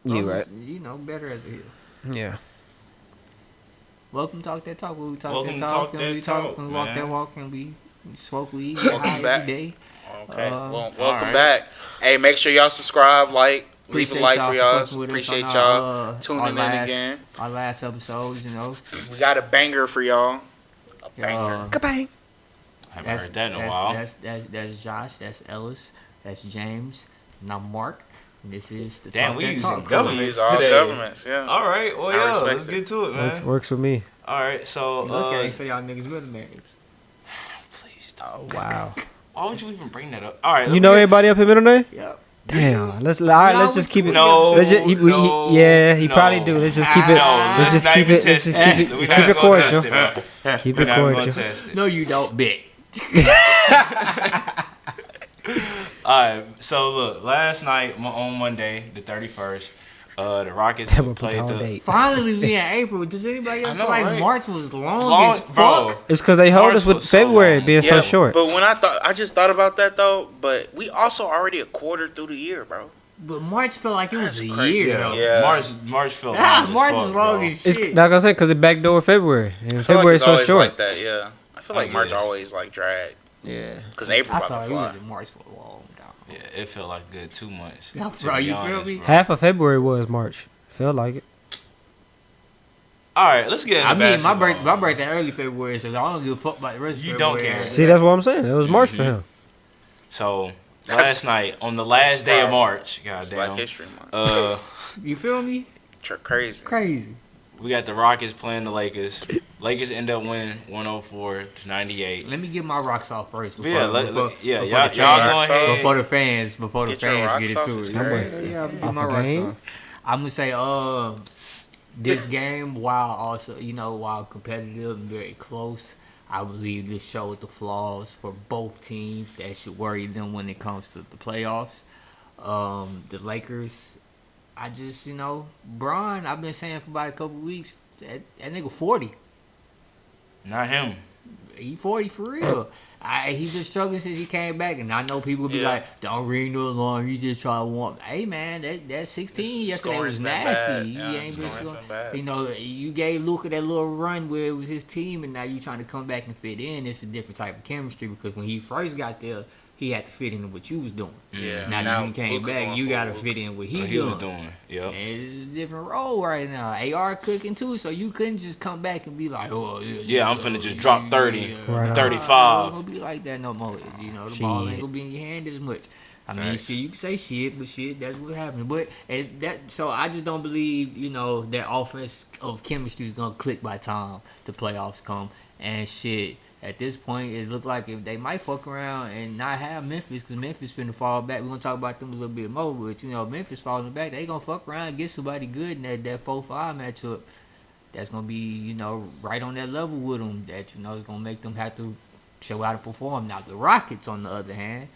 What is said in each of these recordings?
You right. Better as a heel. Yeah. Welcome to Talk That Talk. Where we talk Welcome that to talk, Talk and That we talk, Talk, and we walk man. that walk, and we smoke weed, get Welcome high back. every day. Okay. Well, welcome alright. back. Hey, make sure y'all subscribe, like, leave a Appreciate like y'all for y'all. fucking with us Appreciate on y'all our tuning in again. Our last episodes, We got a banger for y'all. A banger. Goodbye. Haven't That's, heard that in a that's, while. that's Josh, that's Ellis, that's James, and I'm Mark. And this is the Damn, Talk we That using Talk. government. These all today. governments, yeah. All right, well, I yeah, respect let's it. get to it, man. Works for me. All right, so Look at it, so y'all niggas middle names. please, Oh wow. why would you even bring that up? All right, You know everybody up in middle name? Yep. Damn. Let's just keep it. No, Let's just, he no, probably do. Let's just keep it. No, let's just not keep even it. Let's test just it. keep it. We're Keep not it gonna test cordial. man. Keep We're it not gonna cordial. test it. No, you don't, bet. All right, so look, last night on Monday, the 31st, the Rockets That would put played the whole the. date. Finally, we in April. Does anybody else I know, feel like right? March was long as fuck? Bro. It's because they hold March us with was so February long. being so short. But when I just thought about that though. But we also already a quarter through the year, bro. But March felt like it was That's a crazy. year, Yeah, though. Yeah. March felt Ah, long as March fuck, was long bro. as shit. It's like I said, because it backdoor February, and I feel like February it's is so always short. like that, yeah. I feel like I March guess. always like drag Yeah. because April I about felt to like it fly. was in March for a long time. Yeah, it felt like good 2 months. Yeah, to bro, be you feel honest, me? bro. Half of February was March. Felt like it. All right, let's get into I mean, my basketball. birthday early February, so I don't give a fuck about the rest of You February. don't care. See, that's what I'm saying. It was March for him. So That's- last night on the last day of March, It's Black goddamn, History Month. You feel me? Crazy. Crazy. we got the Rockets playing the Lakers. Lakers end up winning 104-98. Let me get my rocks off first. Before, Yeah, before, yeah, before y'all the go fans- ahead. Before the fans, before the Get your fans rocks get off into is it. crazy. Yeah, I'm gonna get Off my a rocks game? off. I'm gonna say, this game, while also, while competitive and very close, I believe this showed the flaws for both teams that should worry them when it comes to the playoffs. The Lakers, I just, Bron, I've been saying for about a couple weeks, that nigga 40. Not him. He 40 for real. He's been struggling since he came back, and I know people be Yeah. like, "Don't ring no alarm. You just try to warm." Hey man, that 16 This yesterday scoring's was been nasty. bad. You Yeah, ain't been scoring's scoring. been bad. You gave Luka that little run where it was his team, and now you trying to come back and fit in. It's a different type of chemistry because when he first got there, he had to fit in what you was doing. Yeah. Now that he came Luka back, going you for got to Luka. fit in what he, What he was doing. Yep. And it's a different role right now. AR cooking too, so you couldn't just come back and be like, "Oh Yeah, I'm finna just drop 30, Right on. 35. It ain't gonna be like that no more. The Shit. ball ain't gonna be in your hand as much. I mean, Facts. shit, you can say shit, but shit, that's what happened. So I just don't believe, that offense of chemistry is gonna click by the time the playoffs come. And shit, at this point, it looked like if they might fuck around and not have Memphis, because Memphis finna fall back. We're gonna talk about them a little bit more, but Memphis falling back, they gonna fuck around and get somebody good in that 4-5 matchup. That's gonna be, right on that level with them. That is gonna make them have to show how to perform. Now the Rockets, on the other hand,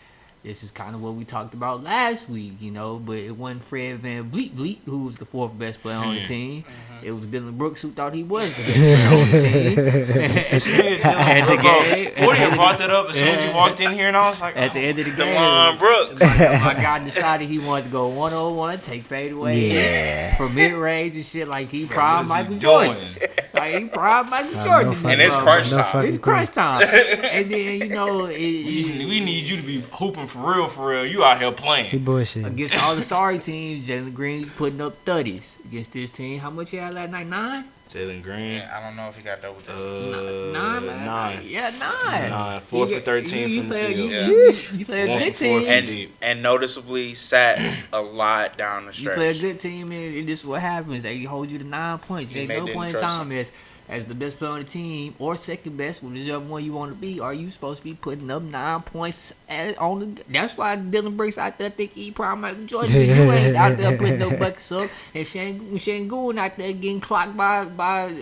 this is kind of what we talked about last week, but it wasn't Fred Van Vliet, who was the fourth best player on the team. It was Dylan Brooks who thought he was the best player on the team. At the game, Woody brought that up as soon as he walked in here, and I was like, at the end of the game, DeLon Brooks. my guy decided he wanted to go 1-on-1, take fadeaway Yeah. from mid range and shit like he what prime is he Michael doing? Jordan. Like he prime Michael Jordan. fucking- And it's crunch No time. fucking It's crunch time. And then, We need you to be hooping for real, for real. You out here He playing. bullshit. against all the sorry teams, Jalen Green's putting up 30s against this team. How much he had last night? 9? Jalen Green. Yeah, I don't know if he got double digits. 9? 9. Yeah, 9. 9. 4 for 13 from the play, field. You play a 1 good for 4 team. from deep. And noticeably sat a lot down the You play a stretch. good team, and this is what happens. They hold you to 9 points. He There's made no them point in trust time as the best player on the team or second best, whichever one you want to be. Are you supposed to be putting up 9 points on the? That's why Dylan Brooks out there think he prime Michael Jordan. 'Cause you ain't out there putting no buckets up, and Şengün out there getting clocked by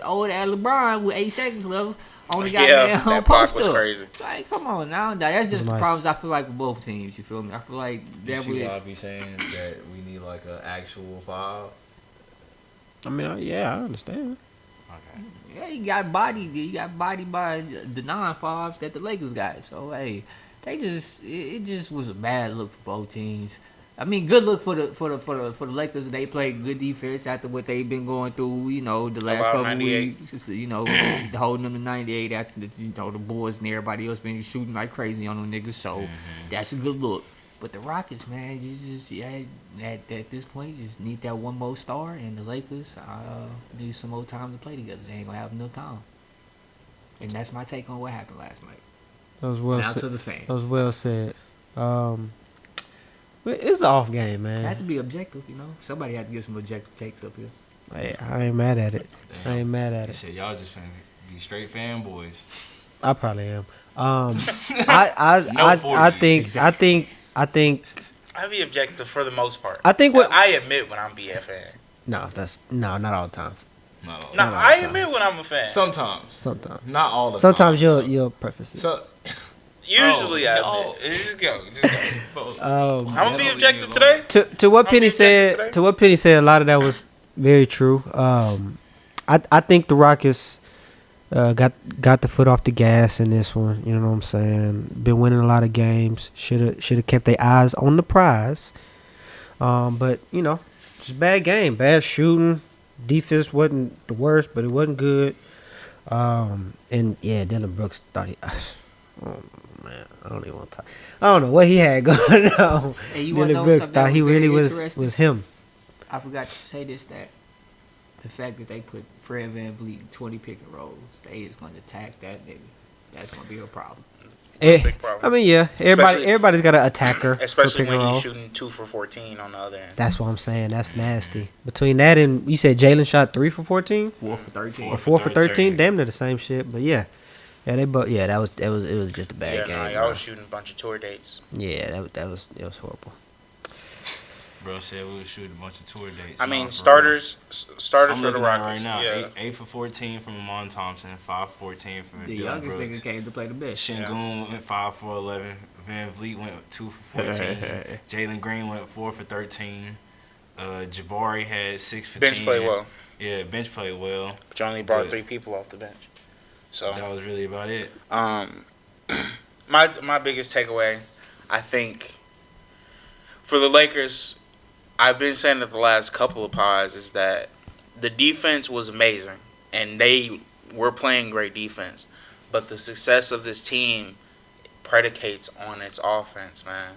old Al LeBron with 8 seconds left on the Yeah, goddamn that block post was up. crazy. Like, come on now, that's just the nice. problems I feel like with both teams. You feel me? I feel like You that see would. why I be saying that we need like an actual 5? I mean, yeah, I understand. Okay. Yeah, he got bodied. He got bodied by the non-fives that the Lakers got. So hey, it just was a bad look for both teams. I mean, good look for the Lakers. They played good defense after what they've been going through. You know, the last About couple 98. weeks. You know, holding them to 98 after the boys and everybody else been shooting like crazy on them niggas. So that's a good look. But the Rockets, man, you just at this point, you just need that one more star, and the Lakers need some more time to play together. They ain't gonna have no time. And that's my take on what happened last night. That was well Now said. to the fans. That was well said. But it's an off game, I man. have to be objective, you know. Somebody had to get some objective takes up here. Hey, I ain't mad at it. I ain't mad at They it. said y'all just finna be straight fanboys. I probably am. No I 40. think I be objective for the most part. I think what I admit when I'm a fan. no, not all the times. No. No, Not all I the time. admit when I'm a fan. Sometimes. Sometimes. Not all the Sometimes time. you'll preface it. So, Usually I no. admit. Just go. Um, I'm gonna be objective today. to what I'll Penny be objective today. said, a lot of that was very true. I think the Rockets got the foot off the gas in this one. You know what I'm saying? Been winning a lot of games. Should have kept their eyes on the prize. But you know, just bad game, bad shooting. Defense wasn't the worst, but it wasn't good. And yeah, Dylan Brooks thought he. Oh man, I don't even want to talk. I don't know what he had going on. Hey, you wanna Dylan know Brooks something thought that he was really very was interesting? him. I forgot to say this, that the fact that they put Fred Van Vliet in 20 pick and rolls, they is going to attack that nigga. That's going to be a problem. Big problem. I mean, yeah, Especially- everybody's got an attacker, for Especially pick when and roll. he's shooting 2 for 14 on the other end. That's what I'm saying. That's nasty. Between that and you said Jalen shot 3 for 14 4 for 13. or 4 for 13. Damn near the same shit. But yeah, they both. Yeah, it was just a bad Yeah, game. nah, bro. y'all was shooting a bunch of tour dates. Yeah, it was horrible. Bro said we would shoot a bunch of tour dates. I Nah, mean, for starters real. starters I'm for the looking at it Rockets. right now. Yeah. 8 for 14 from Amon Thompson, 5 for 14 from The Dylan youngest Brooks. nigga came to play the best. Shingun went 5 for 11. Van Vliet went 2 for 14. Jalen Green went 4 for 13. Jabari had 6 for 10. Bench played well, Yeah, bench played well. but you only brought But- 3 people off the bench. So That was really about it. my biggest takeaway, I think, for the Lakers, I've been saying it the last couple of pods, is that the defense was amazing and they were playing great defense, but the success of this team predicates on its offense, man.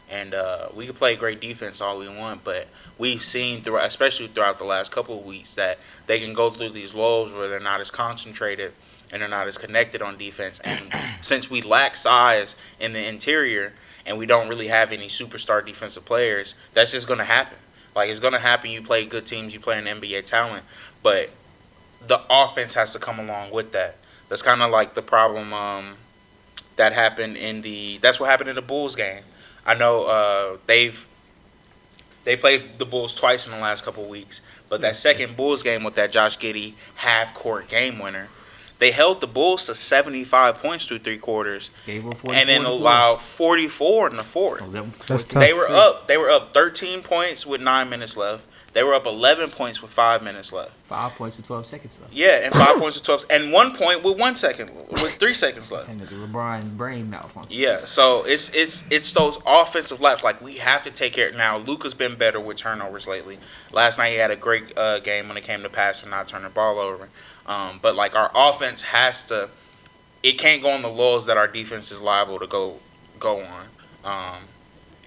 And we can play great defense all we want, but we've seen throughout, especially throughout the last couple of weeks, that they can go through these lows where they're not as concentrated and they're not as connected on defense. And since we lack size in the interior and we don't really have any superstar defensive players, that's just going to happen. Like, it's going to happen. You play good teams, you play an NBA talent, but the offense has to come along with that. That's kind of like the problem that happened that's what happened in the Bulls game. I know they played the Bulls twice in the last couple of weeks, but that second Bulls game with that Josh Giddey half-court game winner, they held the Bulls to 75 points through 3 quarters, Gave them 44 and then in the fourth. allowed 44 in the fourth. 11, That's 14. tough. They were up 13 points with 9 minutes left. They were up 11 points with 5 minutes left. 5 points with 12 seconds left. Yeah, and 5 points with 12, and 1 point with 3 seconds left. And the LeBron brain malfunction. Yeah, so it's those offensive laps. Like, we have to take care. Now, Luka's been better with turnovers lately. Last night he had a great game when it came to passing, not turning the ball over. But like, our offense it can't go on the lulls that our defense is liable to go on.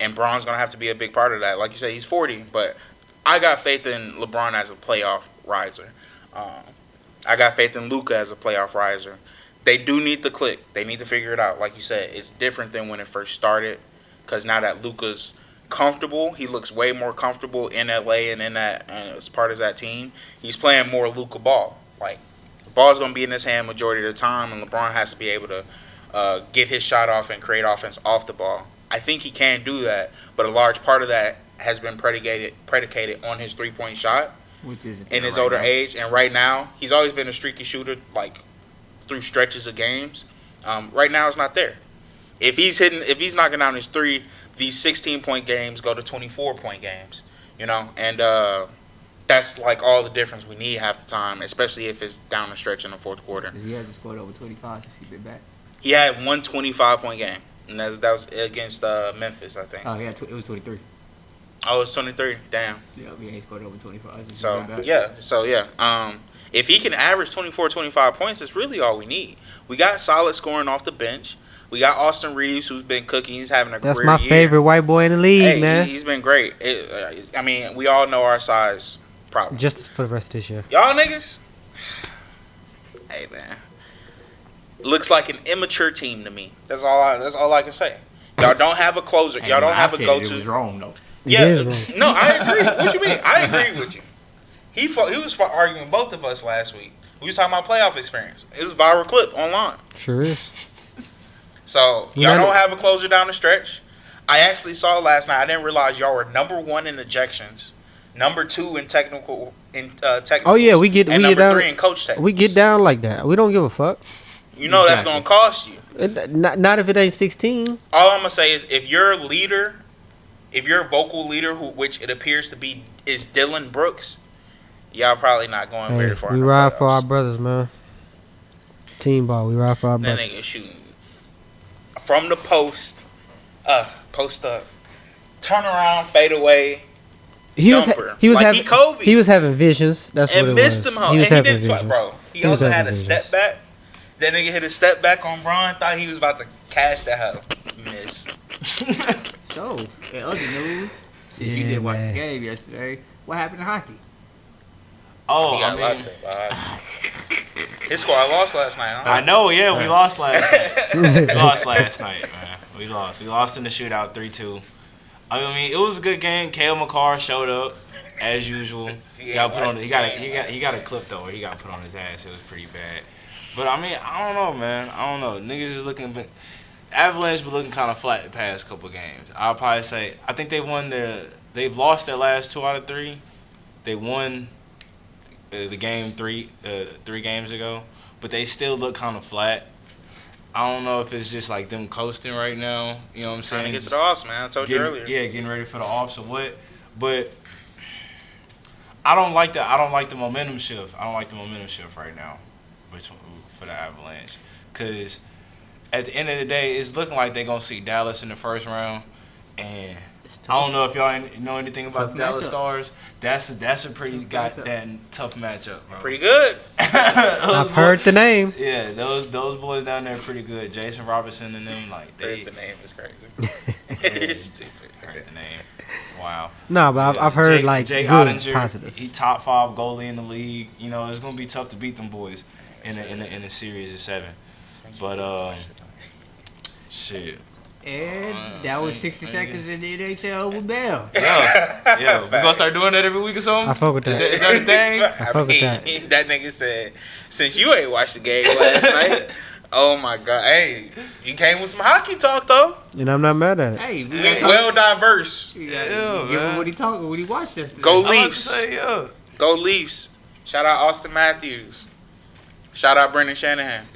And Braun's gonna have to be a big part of that. Like you said, he's 40, but I got faith in LeBron as a playoff riser. I got faith in Luka as a playoff riser. They do need to click. They need to figure it out. Like you said, it's different than when it first started, because now that Luka's comfortable, he looks way more comfortable in LA and in that as part of that team. He's playing more Luka ball. Like, the ball's gonna be in his hand majority of the time, and LeBron has to be able to get his shot off and create offense off the ball. I think he can do that, but a large part of that has been predicated on his 3-point shot Which is in his older age. And right now, he's always been a streaky shooter, like, through stretches of games. Right now, it's not there. If he's knocking down his 3, these 16-point games go to 24-point games, you know? And that's, like, all the difference we need half the time, especially if it's down the stretch in the fourth quarter. Because he hasn't scored over 25 since he's been back. He had one 25-point game, and that was against Memphis, I think. Oh, yeah, it was 23. Oh, it's 23. Damn. Yeah, we ain't scored over 25. Just So, going back. yeah. If he can average 24, 25 points, that's really all we need. We got solid scoring off the bench. We got Austin Reeves, who's been cooking. He's having a That's career my year. favorite white boy in the league, Hey, man. he's been great. I mean, we all know our size problem. Just for the rest of this year. Y'all niggas, hey man, looks like an immature team to me. That's all I can say. Y'all don't have a closer. Hey, Y'all don't man, have I a said go-to. It was wrong though. Yeah, It is wrong. no, I agree. What you mean? I agree with you. He was arguing both of us last week. We was talking about playoff experience. It was a viral clip online. Sure is. So You y'all know- don't have a closer down the stretch. I actually saw last night. I didn't realize y'all were number 1 in ejections, number 2 in technical. Oh yeah, we get and we get number down. 3 in coach technical. We get down like that. We don't give a fuck. You know that's Exactly. gonna cost you. Not if it ain't 16. All I'm gonna say is if your leader, if your vocal leader, which it appears to be, is Dylan Brooks, y'all probably not going Hey, very far. we in the ride for playoffs. our brothers, man. Team ball. We ride for our That brothers. nigga shooting from the post up, turn around, fade away, He was jumper. he was Like having he Kobe. he was having visions. That's what and it missed was. him home. He was And he having did visions. bro. He was also having had a visions. step back. That nigga hit a step back on Bron. Thought he was about to cash the hell. Miss. So, in other news, since you Yeah, did watch man. the game yesterday, what happened to hockey? Oh, He got I mean, locked in. His squad lost last night, huh? I know. Yeah, we lost last night. We lost last night, man. We lost. We lost in the shootout 3-2. I mean, it was a good game. Kale McCarr showed up as usual. He got put on. He got a clip though. Where he got put on his ass. It was pretty bad. But I mean, I don't know, man. I don't know. Niggas is looking. Avalanche been looking kind of flat the past couple games. I'll probably say I think they've lost their last 2 out of 3. They won the game 3 games ago, but they still look kind of flat. I don't know if it's just like them coasting right now. You know what I'm saying? Trying to get to the offs, man. I told you earlier. Yeah, getting ready for the offs or what. But I don't like the momentum shift. I don't like the momentum shift right now for the Avalanche. Because at the end of the day, it's looking like they're going to see Dallas in the first round. And I don't know if y'all know anything about Tough the Dallas matchup. Stars. That's a pretty Tough matchup. goddamn tough matchup, bro. Pretty good. I've heard the name. Yeah, those boys down there are pretty good. Jason Robertson and them, like they The name is crazy. yeah, heard the name. Wow. No, but I've heard like Jake good Ottinger, positives. He top 5 goalie in the league. You know, it's gonna be tough to beat them boys in a series of 7. But shit. And that was 60 seconds in the NHL with Bell. Yeah. We gonna start doing that every week or something. I fuck with that. Is that the thing? I fuck with that. That nigga said, since you ain't watched the game last night, oh my god, hey, you came with some hockey talk though. And I'm not mad at it. Hey, we gotta talk. Well diverse. We gotta Yeah, give him man. what he watched yesterday. Go I was about to Leafs. say, yeah. Go Leafs. Shout out Austin Matthews. Shout out Brendan Shanahan.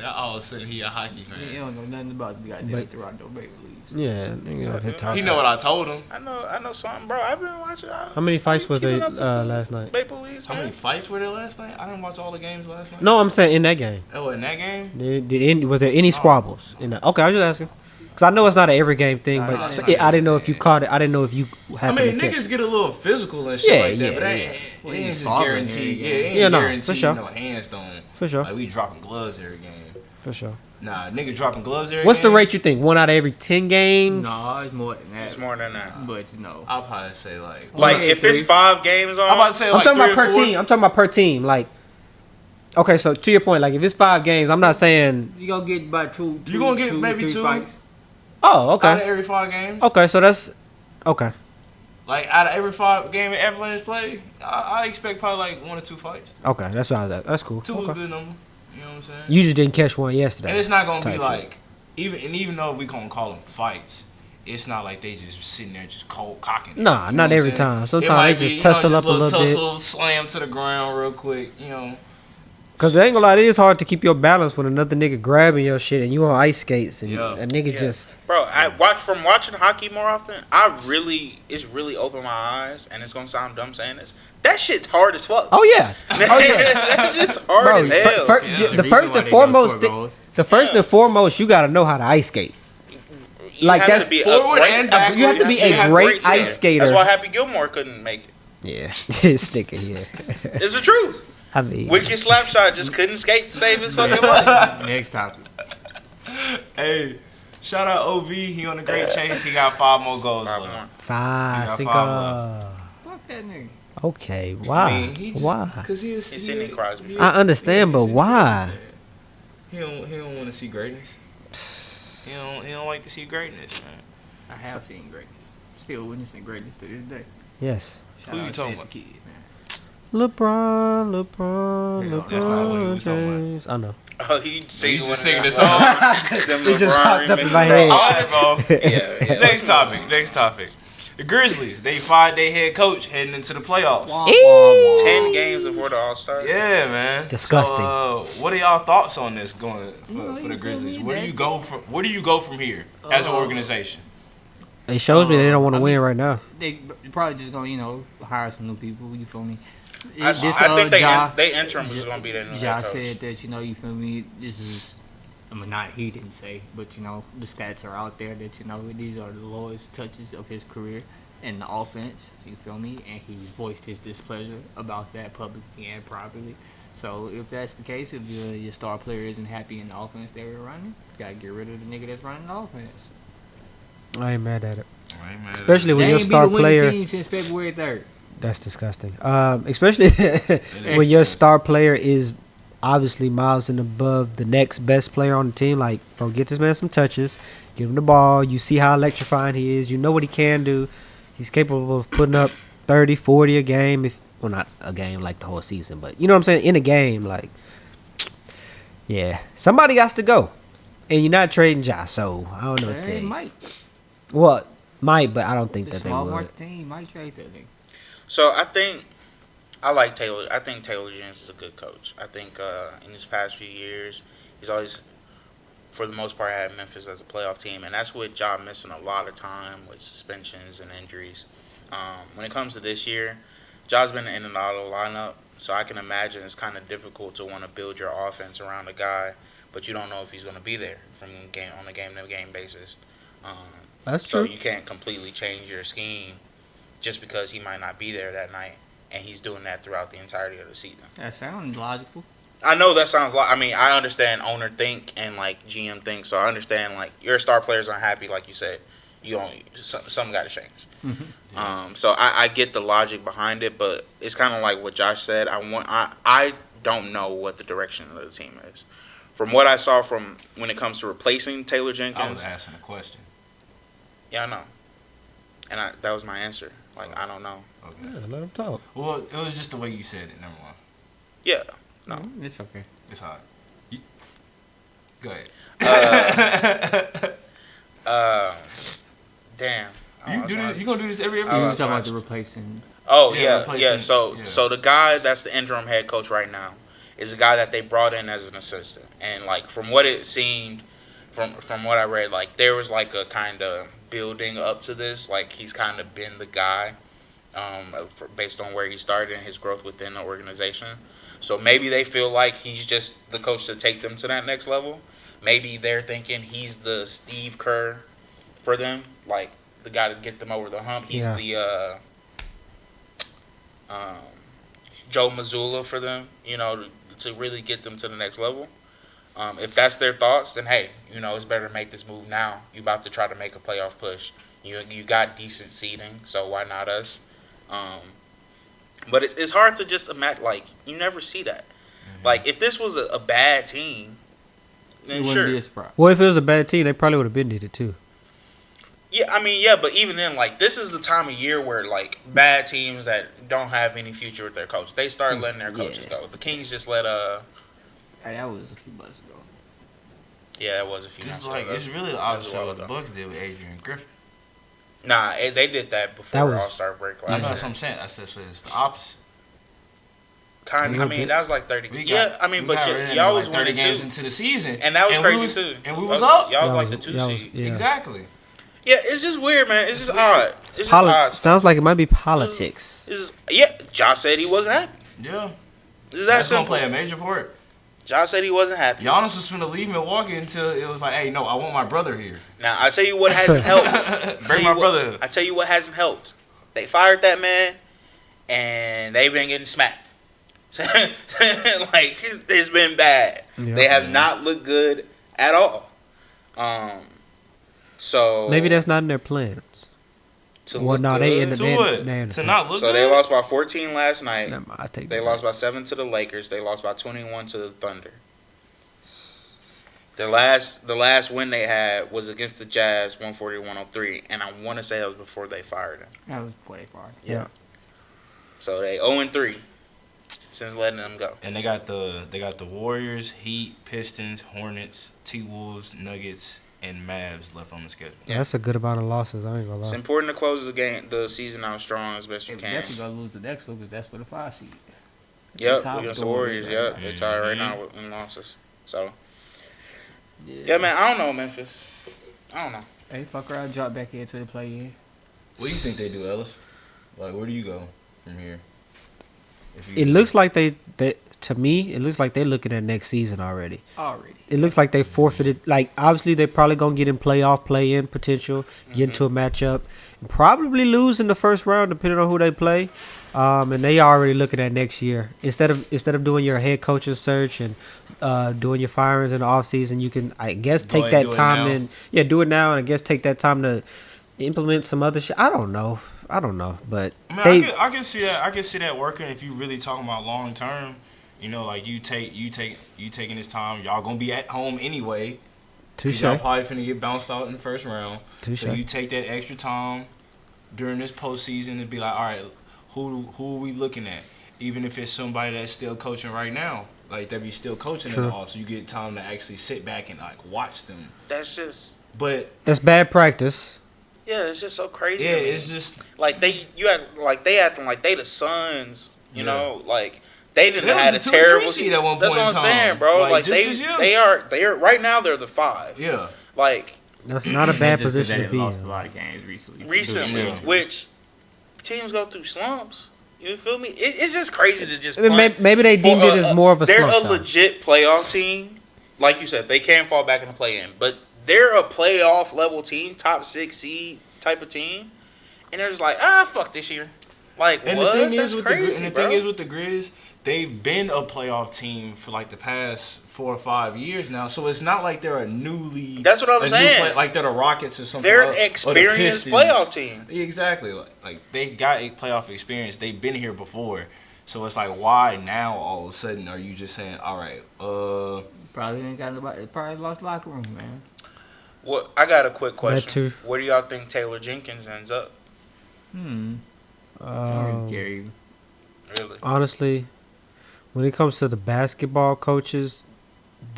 All of a sudden he a hockey He fan. don't know nothing about the goddamn But- Toronto Maple Leafs. Yeah, niggas out here talking. He know what I told him. I know something, bro. I've been watching. How many fights was they last night? Maple Leafs, How man. many fights were there last night? I didn't watch all the games last night. No, I'm saying in that game. Oh, in that game? Was there any squabbles in that? Okay, I was just asking. Because I know it's not an every game thing, Nah, but it's so, not I didn't know every if you game. caught it. I didn't know if you I happened mean, to catch niggas it. get a little physical and shit Yeah, like that, yeah, but that yeah. ain't, We it ain't ain't just sparring guaranteed. every Yeah, game. it ain't Yeah, no, for guaranteed sure. no hands thrown. For sure. Like, we dropping gloves every game. For sure. Nah, nigga dropping gloves every What's game. the rate you think? 1 out of every 10 games? No, it's more than that. It's more than that. But you know, I'll probably say like. Like Okay, if it's 5 games on, I'm about to say I'm like talking 3 about or per 4. team. I'm talking about per team. Like, okay, so to your point, like if it's 5 games, I'm not saying. you gonna get about two. You gonna get maybe 3 2 fights. Oh, out of okay. every 5 games. Okay, so that's okay. Like out of every 5 game Avalanche play, I expect probably like 1 or 2 fights. Okay, that's what I was at. That's cool. 2 is a Okay. good number. You know what I'm saying? You just didn't catch one yesterday. And it's not gonna be type like even though we gonna call them fights, it's not like they just sitting there just cold cocking. it, Nah, you know not what I'm every saying? time. It Sometimes might they just be, tussle up a little bit. tussle, slam to the ground real quick. You know, Cause they ain't gonna lie, it is hard to keep your balance when another nigga grabbing your shit and you on ice skates and Yeah. a nigga Yeah. just bro, from watching hockey more often. It's really opened my eyes, and it's gonna sound dumb saying this. That shit's hard as fuck. oh yeah, oh yeah. That shit's hard Bro, as hell. fir- Yeah. the reason first why and they gonna foremost, score goals. the first and foremost, you gotta know how to ice skate. Like, have that's to be forward and backwards. you have to be a great ice talent. skater. That's why Happy Gilmore couldn't make it. Yeah, sticking here. It's the truth. I mean, Wicked Slapshot just couldn't skate to save his fucking life. Next topic. Hey, shout out OV. He on a great chase. He got 5 more goals. Five left. more. five, You got cinco. 5 Fuck that nigga. Okay, why? Why? Why? Because He's Sidney Crosby. I understand, but why? He don't want to see greatness. He don't like to see greatness, man. I have seen greatness. Still witnessing greatness to this day. Yes. Shout Who you out talking to about? the kid, man. LeBron, Yeah, that's not what he was talking about. James. I know. Oh, he singing You one just of singing them- this song. them It just LeBron popped up in remixes, my bro. head. All right, bro. Yeah. Next topic. The Grizzlies, they fired their head coach heading into the playoffs. Wah, wah, wah. 10 games before the All-Star. Yeah, man. Disgusting. So, what are y'all thoughts on this going for, You know, for you the feel Grizzlies? me? Where do you go from? Where do you go from here as an organization? It shows me they don't want to I win mean, right now. They probably just gonna, hire some new people. You feel me? I think they interim is going to be their new head Josh coach. said that you feel me. This is, I mean, not he didn't say, but the stats are out there that these are the lowest touches of his career in the offense. You feel me? And he's voiced his displeasure about that publicly and privately. So if that's the case, if your star player isn't happy in the offense they were running, you gotta get rid of the nigga that's running the offense. I ain't mad at it. Right, man. Especially when They your ain't star beat the winning player. team since February 3rd. That's disgusting. Especially when your star player is obviously miles and above the next best player on the team. Like, bro, get this man some touches, give him the ball. You see how electrifying he is. You know what he can do. He's capable of putting up 30, 40 a game. Well, not a game like the whole season, but you know what I'm saying? In a game, like, yeah. Somebody got to go. And you're not trading Josh, so I don't know what to They tell you. might. Well, might, but I don't think The that they small would. market team might trade that nigga. So I think Taylor. I think Taylor Jens is a good coach. I think in his past few years, he's always, for the most part, had Memphis as a playoff team, and that's what Ja missing a lot of time with suspensions and injuries. When it comes to this year, Ja's been in and out of the lineup, so I can imagine it's kind of difficult to want to build your offense around a guy, but you don't know if he's going to be there on a game-to-game basis. That's So true. you can't completely change your scheme just because he might not be there that night, and he's doing that throughout the entirety of the season. That sounds logical. I know that sounds like. I mean, I understand owner think and like GM think, so I understand like your star players aren't happy, like you said. Something got to change. So I get the logic behind it, but it's kind of like what Josh said. I don't know what the direction of the team is. From what I saw from when it comes to replacing Taylor I was Jenkins, asking a question. yeah, I know, and that was my answer. Like I don't know. Okay. Yeah, let him talk. Well, it was just the way you said it. Never mind. Yeah, no. It's okay. It's hot. Go ahead. Damn. You do this. You gonna do this every We episode? were talking about the replacing. Oh Yeah, yeah, replacing- yeah. So yeah. so the guy that's the interim head coach right now is a guy that they brought in as an assistant, and like from what it seemed, from what I read, like there was like a kind of building up to this. Like he's kind of been the guy, based on where he started and his growth within the organization. So maybe they feel like he's just the coach to take them to that next level. Maybe they're thinking he's the Steve Kerr for them, like the guy to get them over the hump. He's Yeah. the Joe Mazzulla for them, to really get them to the next level. If that's their thoughts, then hey, it's better to make this move now. You about to try to make a playoff push. You got decent seating, so why not us? But it's hard to just imagine. Like you never see that. Like if this was a bad team, It then wouldn't sure. be a surprise. Well, if it was a bad team, they probably would have been did it too. Yeah, I mean, yeah, but even then, like, this is the time of year where, like, bad teams that don't have any future with their coach, they start letting their coaches Yeah. go. The Kings just let, Hey, that was a few months ago. yeah, it was a few It's months like ago. it's really the That was opposite a of while what the ago. Bucks did with Adrian Griffin. Nah, they did that before That was- All-Star break No, last no, year. that's what I'm saying. I said so it's the opposite. Kind, I mean, that was like 30. Yeah, I mean, but y'all was 30 winning games too. into the season, And that was crazy, we too. And we was up. Y'all was Y'all like was- the y'all 2 was- seed. yeah. Exactly. Yeah, it's just weird, man. It's just odd. It's just odd. Sounds like it might be politics. It's just, yeah, Josh said he wasn't happy. Yeah. It's that That's gonna simple. play a major part. Josh said he wasn't happy. Giannis was finna leave Milwaukee until it was like, hey, no, I want my brother here. Now I tell you what hasn't helped. Bring my brother. I tell you what hasn't helped. They fired that man, and they've been getting smacked. Like it's been bad. Yeah. They have not looked good at all. So Maybe that's not in their plans. to Well, look no, they good. in the To what? they in the To not look So they good? lost by 14 last night. Never mind, I take They that lost back. by 7 to the Lakers. They lost by 21 to the Thunder. The last win they had was against the Jazz, 140-103, and I want to say that was before they fired him. That was before they fired. Yeah. So they 0-3 since letting them go. And they got the Warriors, Heat, Pistons, Hornets, T-Wolves, Nuggets, and Mavs left on the schedule. Yeah. That's a good amount of losses. I ain't gonna It's lie. important to close the season out strong as best you If can. definitely gonna lose the next one because that's for the 5 seed. Yep, Top against the the Warriors. Warriors, Yep, they tied right Mhm. now with losses. So yeah, man, I don't know Memphis. I don't know. Hey, fuck around, drop back into the play-in. What do you think they do, Ellis? Like, where do you go from here? If you- It looks like they to me, it looks like they're looking at next season already. Already. It looks like they forfeited. Like obviously, they're probably gonna get in playoff play-in potential, get into a matchup, and probably lose in the first round depending on who they play. And they already looking at next year. Instead of doing your head coaching search and doing your firings in the offseason, you can I guess Go take ahead, that do it time now. and do it now, and I guess take that time to implement some other shit. I don't know, but I mean, they I can see that. I can see that working if you really talking about long term. You know, like you taking this time. Y'all gonna be at home anyway. 'Cause touche, Y'all probably finna get bounced out in the first round. touche. So you take that extra time during this postseason and be like, all right, who are we looking at? Even if it's somebody that's still coaching right now, like they be still coaching True. in the off, so you get time to actually sit back and like watch them. That's just But That's bad practice. yeah, it's just so crazy. yeah, to me. it's just like they acting like they the Suns. You Yeah. know, like they didn't They was have the a 2 or terrible 3 seed at one That's point what in I'm time. saying, bro. Like, Like just this year. they are right now. They're the 5. yeah. Like That's not a bad Just 'cause position they to be lost a in. lot of games recently. recently, Yeah. which teams go through slumps. You feel me? It's just crazy to just. I mean, maybe they deemed it as more of a They're slump. a though. legit playoff team, like you said. They can fall back in the play-in, but they're a playoff level team, top 6 seed type of team, and they're just like, fuck this year. Like, And what? the thing That's is with crazy, the bro. thing is with the Grizz, they've been a playoff team for like the past 4 or 5 years now. So it's not like they're a newly. That's what I'm a new saying. like they're the Rockets or something. They're or an the experienced Pistons. playoff team. Yeah, exactly. Like they got a playoff experience. They've been here before. So it's like, why now all of a sudden are you just saying, all right, Probably ain't got nobody. Probably lost locker room, man. Well, I got a quick question. too. Where do y'all think Taylor Jenkins ends up? I don't really care even. Really? Honestly, when it comes to the basketball coaches,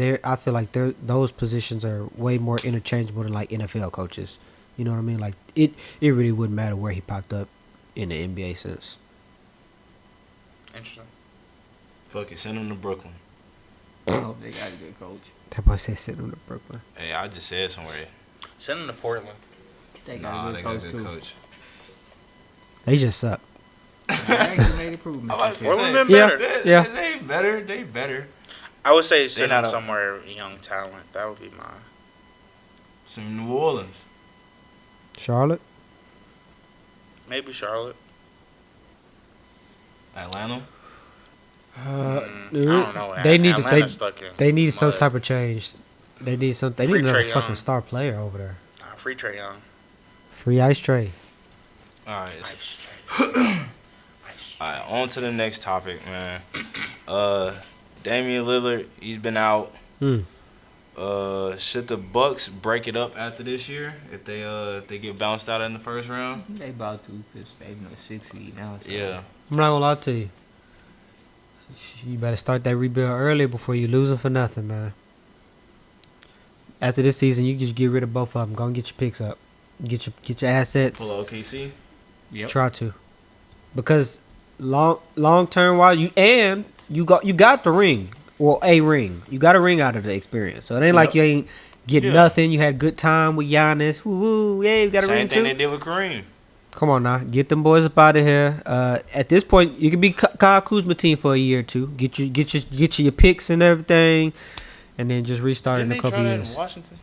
I feel like those positions are way more interchangeable than like NFL coaches. You know what I mean? Like it really wouldn't matter where he popped up in the NBA sense. Interesting. fuck it, send them to Brooklyn. I hope they got a good coach. That boy said sitting in Brooklyn. Hey, I just said somewhere. Send him to Portland. They got Nah, a they good got a coach good too. coach. They just suck. They actually made improvements. I'm about to Portland say, been Yeah. better. Yeah. They better. They better. I would say send not him a- somewhere young talent. That would be mine. Some New Orleans. Charlotte. Maybe Charlotte. Atlanta. I don't know. They need Atlanta's stuck in they need some mud. type of change. They need some. They Free need another Trae fucking Young. star player over there. Free Trae Young. Free Ice Tray. All right. Nice Trae. All right, on to the next topic, man. Damian Lillard, he's been out. Hmm. Should the Bucks break it up after this year if they get bounced out in the first round? They about to because they in the 6th seed now. So. Yeah. I'm not gonna lie to you. You better start that rebuild early before you lose them for nothing, man. After this season, you just get rid of both of them. Go and get your picks up. Get your assets. Pull OKC. Yep. Try to, because long term, while you got the ring or a ring. You got a ring out of the experience. So it ain't like you Yep. ain't get Yeah. nothing. You had good time with Giannis. Woo woo. Yeah, you got a Same ring thing too. they did with Kareem. Come on now, get them boys up out of here. At this point, you can be Kyle Kuzma team for a year or two. Get your picks and everything, and then just restart Didn't in a they couple try that years. in Washington?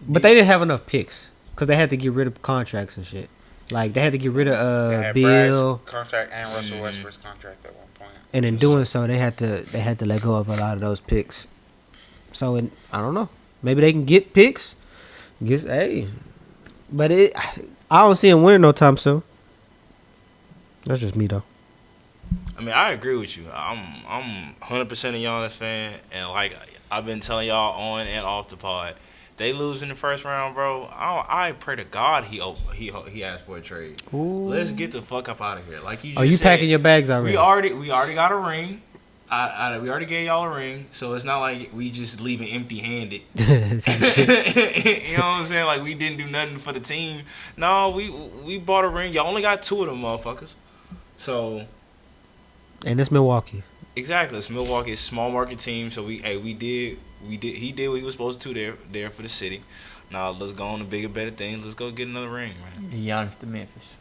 But they didn't have enough picks because they had to get rid of contracts and shit. Like they had to get rid of They had Bill, Brad's contract and Russell Westbrook's contract at one point. and in doing so, they had to let go of a lot of those picks. So I don't know. Maybe they can get picks. But I don't see him winning no time soon. That's just me though. I mean, I agree with you. I'm 100% a Giannis fan, and like I've been telling y'all on and off the pod, they lose in the first round, bro. I pray to God he asked for a trade. Ooh. Let's get the fuck up out of here. Like you. Just Are you said, packing your bags already? We already got a ring. We already gave y'all a ring, so it's not like we just leaving empty-handed. You know what I'm saying? Like we didn't do nothing for the team. No, we bought a ring. Y'all only got 2 of them motherfuckers. So And it's Milwaukee. exactly, it's Milwaukee, it's a small market team. So he did what he was supposed to there for the city. Now let's go on to bigger, better things. Let's go get another ring, man. Giannis to Memphis.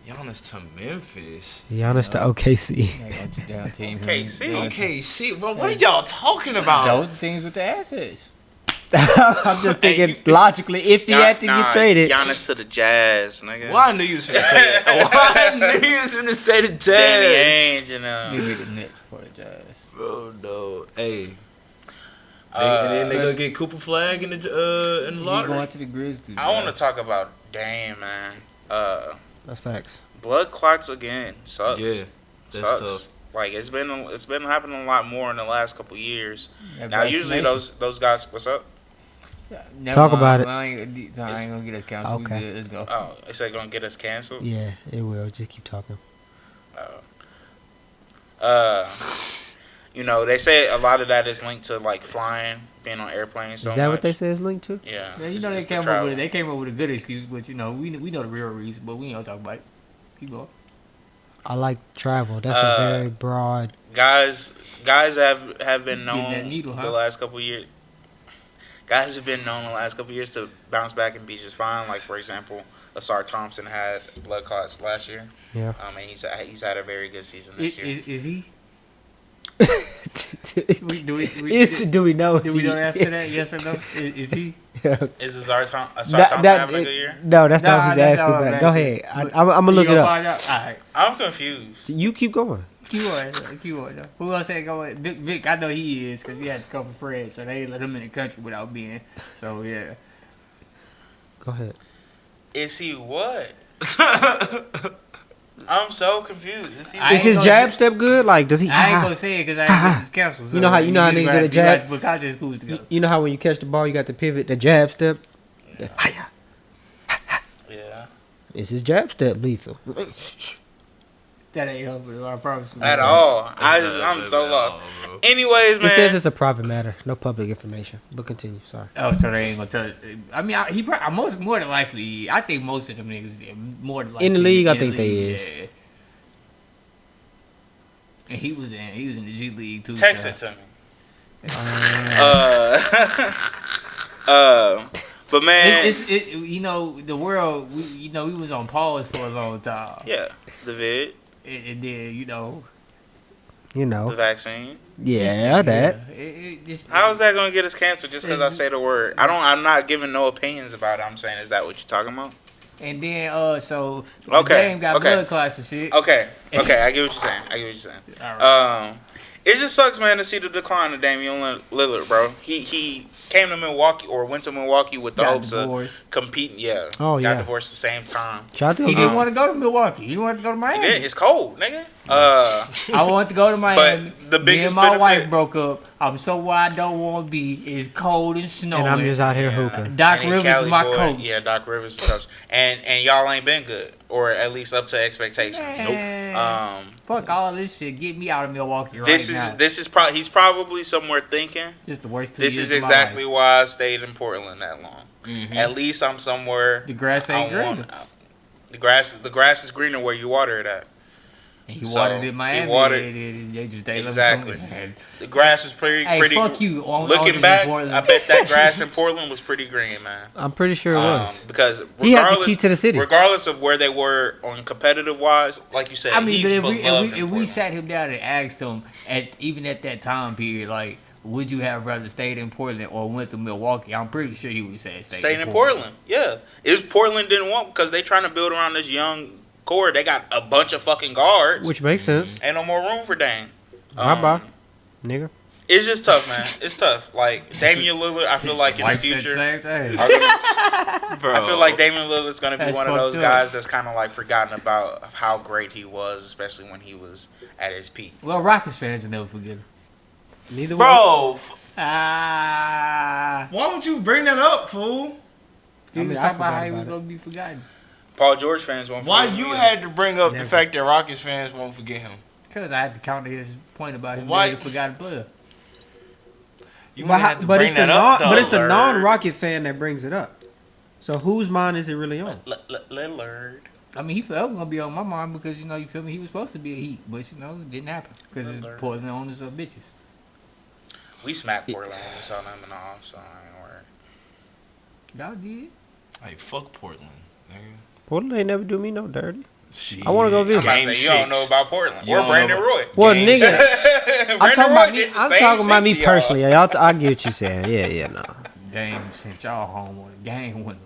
Giannis to Memphis. Giannis to OKC. Down team. KC. Okay, see, bro, what are y'all talking about? Those teams with the assets. I'm just thinking logically, if he had to get traded. Giannis to the Jazz, nigga. Why I knew you was finna say that. Why I knew you was finna say the Danny Jazz. Ainge and Maybe the Nets for the Jazz. Bro, no. Hey. And then they go get Cooper Flag in the He lottery. going to the Grizzlies. I want to talk about Dame, man. That's facts. Blood clots again sucks. Yeah, that's sucks. tough. Like it's been happening a lot more in the last couple years. That Now usually vaccination. those guys, what's up? Never Talk mind. about it. I ain't gonna get us canceled. Okay. We good. Let's go. Oh, is that gonna get us canceled? Yeah, it will. Just keep talking. You know, they say a lot of that is linked to like flying, being on airplanes. So Is that much. what they say it's linked to? Yeah. Yeah, you it's- know they it's the came up travel. with it. They came up with a good excuse, but you know we know the real reason, but we ain't gonna talk about it. Keep going. I like travel. That's a very broad. Guys have been Getting known that needle, huh? the last couple years. Guys have been known the last couple years to bounce back and be just fine. Like for example, Asar Thompson had blood clots last year. Yeah. And he's had a very good season this year. Is he? Do we know? Do we know the answer to that? Yes or no? Is he? Is Asar Thompson having a good year? No, that's not what he's that's asking not what about. I'm Go asking. ahead. I'm gonna look You it gonna up. find out? All right. I'm confused. You keep going. Keep on. Who else ain't going? Vic, I know he is because he had to come for Fred, so they ain't let him in the country without being. So yeah. Go ahead. Is he what? I'm so confused. Is he I Is ain't his gonna jab say- step good? Like, does he? I ain't gonna say it because I ain't get this canceled. So You know how just niggas gotta- get a jab? You got to put schools together. You know how when you catch the ball, you got to pivot the jab step. Yeah. Is his jab step lethal? That ain't helping. I promise you. At all. I'm so lost. Anyways, man. It says it's a private matter, no public information. But continue. Sorry. Oh, so they ain't gonna tell us. I mean, more than likely, I think most of them niggas did. More than likely In the league, I in think the they league, is. yeah. And he was in the G League too. Text so. it to me. But man, You know, the world. We was on pause for a long time. yeah, the vid, And then the vaccine. Yeah, that. How is that gonna get us canceled just because I say the word? I'm not giving no opinions about it. I'm saying, is that what you're talking about? And then so the Okay, game got okay. blood clots and shit. Okay, I get what you're saying. All right. It just sucks, man, to see the decline of Damian Lillard, bro. He came to Milwaukee or went to Milwaukee with the Got hopes divorced. of competing. Yeah. Oh, Got yeah. divorced at the same time. Shout out to He him. didn't want to go to Milwaukee. He wanted to go to He Miami. did. It's cold, nigga. I want to go to Miami. the Me biggest and my wife benefit- broke up. I'm so where I don't want to be. It's cold and snowing. And I'm just out here Yeah. hooping. Doc And Rivers Cali is my boy, coach. Yeah, Doc Rivers is coach. And y'all ain't been good, or at least up to expectations. Man, fuck all this shit. Get me out of Milwaukee right This now. is he's probably somewhere thinking. This the worst 2 This years is of my exactly life. why I stayed in Portland that long. Mm-hmm. At least I'm somewhere. The grass ain't I want- greener. The grass is greener where you water it at. And he So, watered it in he Miami. watered- and they just they let him Exactly. come in. The grass was pretty. Hey, pretty. fuck you. Looking back, I bet that grass in Portland was pretty green, man. I'm pretty sure it was. Because He had the regardless- key to the city. Regardless of where they were on competitive wise, like you said, I mean, he's but if beloved in we Portland. sat him down and asked him even at that time period, like, would you have rather stayed in Portland or went to Milwaukee? I'm pretty sure he would say Staying in Portland, yeah. Is Portland didn't want because they trying to build around this young core. They got a bunch of fucking guards. Which makes sense. Ain't no more room for Dame. Bye-bye, nigga. It's just tough, man. It's tough. Like Damian Lillard, I feel like in the future, Same thing. Bro. I feel like Damian Lillard's gonna be That's one of those fucked up. guys that's kind of like forgotten about how great he was, especially when he was at his peak. Well, Rockets fans will never forget him. Neither Bro, Ah. why would you bring that up, fool? He I mean, was I talking about forgot how he was about it. going to be forgotten. Paul George fans won't. Why forget you him. had to bring up the Never. fact that Rockets fans won't forget him? Because I had to counter his point about him Why- being a forgotten player. You might have to But bring it's the that up, non, but it's the though. non-Rocket fan that brings it up. So whose mind is it really on? Lillard? I mean, he forever going to be on my mind because, you know, you feel me? He was supposed to be a Heat, but, you know, it didn't happen because it's Lillard. Portland owners are bitches. We smacked Portland when we saw them in the off, so I ain't worried. Y'all did. Like, fuck Portland, nigga. Portland ain't never do me no dirty. Shit. I wanna go I'm visit. about to Game say, you don't 6. know about Portland. You Or don't know Brandon about- Roy. Well, Game nigga, Brandon I'm talking Roy about me. did the I'm same talking about shit me to y'all. personally. Y'all, I get what you saying. Yeah, no. Dame sent y'all home on a game winner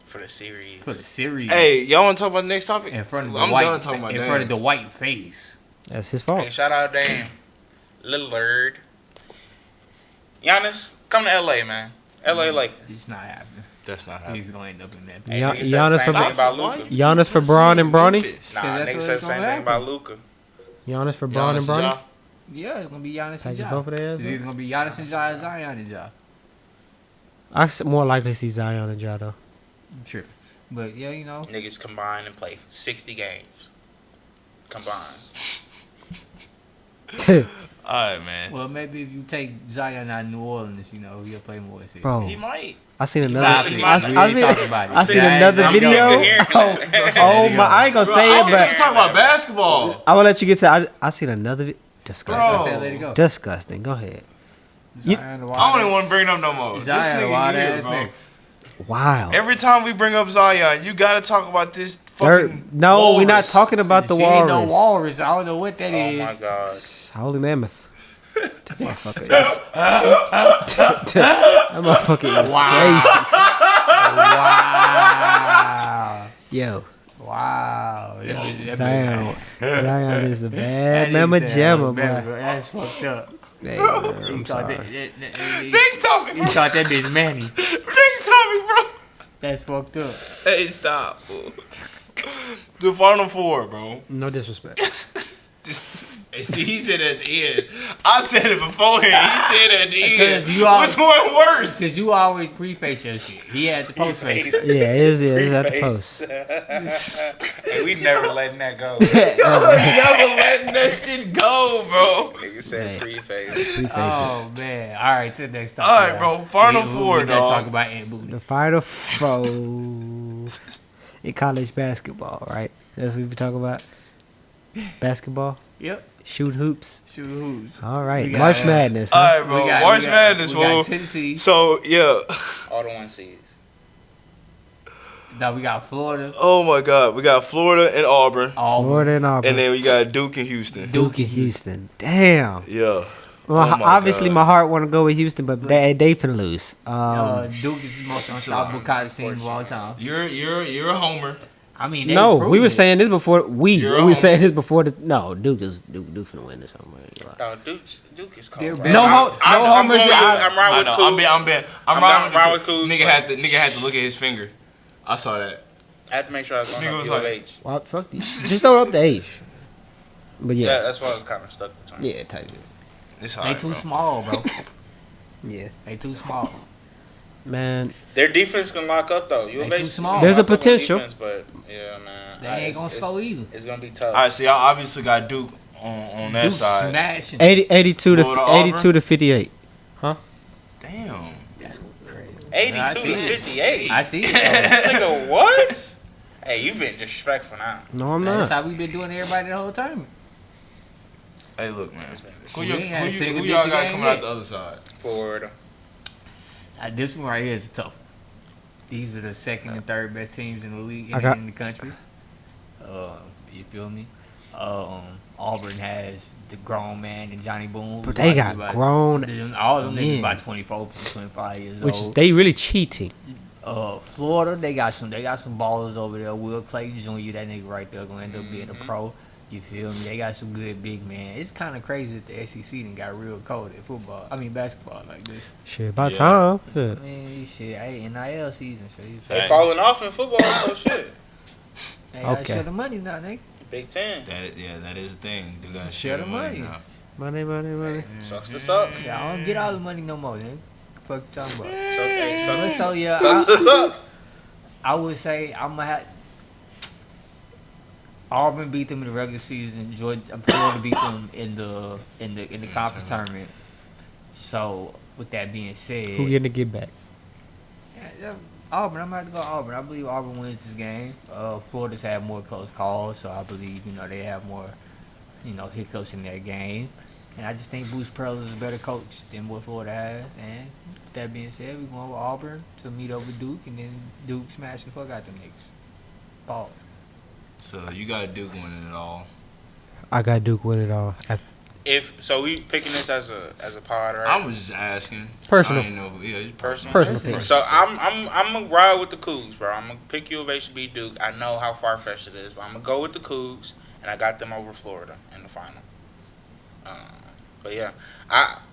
For the series. for the series. Hey, y'all want to talk about the next topic? in front of the I'm white, done talking about in Dame. front of the white face. That's his Hey, fault. shout out Dame Lillard. Giannis, come to LA, man. LA, like, It's not happening. That's not happening. He's going to end up in that. hey, Ya- nigga said the Giannis same for thing Bron- about Luka. Giannis for Braun and Bronny. Nah, that's nigga what said the it's same gonna thing happen. about Luka. Giannis for Braun and Bronny. Yeah, it's going to be Giannis and Take Ja. both of theirs. It's either going to be Giannis and Ja or Zion and Ja. More likely to see Zion and Ja though. I'm tripping. But, yeah, you know. Niggas combine and play 60 games. Combined. Alright, man. Well, maybe if you take Zion out of New Orleans, you know, he'll play more. Season. Bro, He might. I seen Stop another. it. see- We I ain't seen. talking about it. I seen Zion, another I'm video. sick of hearing Oh, that. oh my! I ain't gonna Bro, say I it, was but talking about basketball. I will let you get to. I seen another. Disgusting. I said let it go. Disgusting. Go ahead. Zion, the wild I don't even want to bring it up no more. This Zion, the nigga wild here, ass bro. nigga. Wow. Every time we bring up Zion, you gotta talk about this Dirt. fucking. No, we're not walrus. talking about the She ain't no walrus. walrus. I don't know what that Oh is. my god. Holy mammoth. That motherfucker is. That motherfucker is Wow. Yo, Wow. Zion. Zion is a That bad is mama a jamma, mamma- boy. That's fucked up. Hey, man, You I'm thought sorry. Next topic, you bro. thought that bitch Manny. Next topic, bro. That's fucked up. Hey, stop, fool. The final four, bro. No disrespect. Just, hey, see, he said it at the end. I said it beforehand. He said it at the end. Because you all- Which one worse? Because you always preface your shit. He had the post face. Yeah, it is at the post. Hey, we never letting that go. Never letting that shit go, bro. Nigga said Hey. preface. Preface Oh, man. All right, to the next topic. All right, bro. Final four, we dog. talk about Ant Booty. The final foe in college basketball, right? That's what we been talking about. Basketball, Yep. shoot hoops. Shoot who's. All right, We got- March Madness. All Huh? right, bro. March Madness, we got fool. Tennessee. So, yeah. All the one seeds. Now we got Florida. Oh, my God. We got Florida and Auburn. Auburn. Florida and Auburn. And then we got Duke and Houston. Duke and Houston. Damn. Yeah. Well, Oh my obviously God. my heart want to go with Houston, but they finna lose. Duke is the most unstoppable college team of all time. You're a homer. I mean, they no, we proved were it. saying this before. We You're a were homer. saying this before. Duke finna win this. No, Duke is cold. They're bro. better. No, I'm- no I'm homers. going with- I- I'm right with Cougs. I'm riding with Cougs, Nigga had to look at his finger. I saw that. I had to make sure I was going Nigga to was U of like- H. Well, fuck these. Just throw up the H. But Yeah, yeah, that's why I was kind of stuck between. yeah, type it. It's They alright, too bro. small, bro. Yeah, They too small. man. Their defense can lock up though. U of They H too is small. gonna There's a lock up on potential. defense, but yeah, man. They ain't gonna score either. It's gonna be tough. All right, so y'all obviously got Duke on that Duke side. smashing. 82 Florida, to Auburn? 82 to 58. Damn. That's crazy. 82 I see to it. 58. I see it. Nigga, what? Hey, you been disrespectful now. No, I'm That's not. how we been doing everybody the whole time. Hey, look, man. Who We ain't had a single y'all digit got game coming yet. out the other side? Florida. This one right here is a tough one. These are the second and third best teams in the league I got- in the country. You feel me? Auburn has the grown man and Johnny Boone. But they got grown All of them niggas men. about 24, 25 years Which is, old. they really cheating. Florida, they got some ballers over there. Will Clayton Jr., that nigga right there, gonna end up being a pro. You feel me? They got some good big men. It's kind of crazy that the SEC done got real cold at basketball like this. Shit, about Yeah. time. Yeah. Man, shit, hey, NIL season, so you They falling off in football, so shit. they gotta Okay. share the money now, nigga. Big Ten. That is the thing. You gotta Share the money. now. Money. Sucks to suck. Yeah, I don't get all the money no more, nigga. Fuck you talking about? Sucks So yeah, to suck. I would say I'm gonna have Auburn beat them in the regular season. Florida beat them in the conference tournament. So with that being said, Who getting to get back? yeah, Auburn. I'm about to go Auburn. I believe Auburn wins this game. Florida's had more close calls, so I believe they have more hiccups in their game. And I just think Bruce Pearl is a better coach than what Florida has. And with that being said, we're going with Auburn to meet up with Duke, and then Duke smash the fuck out them niggas. Pause. So you got Duke winning it all. I got Duke win it all. If so, we picking this as a pod, right? I was just asking. Personal. I didn't know. Yeah, it's personal. Personal opinion. So I'm gonna ride with the Cougs, bro. I'm gonna pick U of H to beat Duke. I know how far fetched it is, but I'm gonna go with the Cougs, and I got them over Florida in the final. But yeah,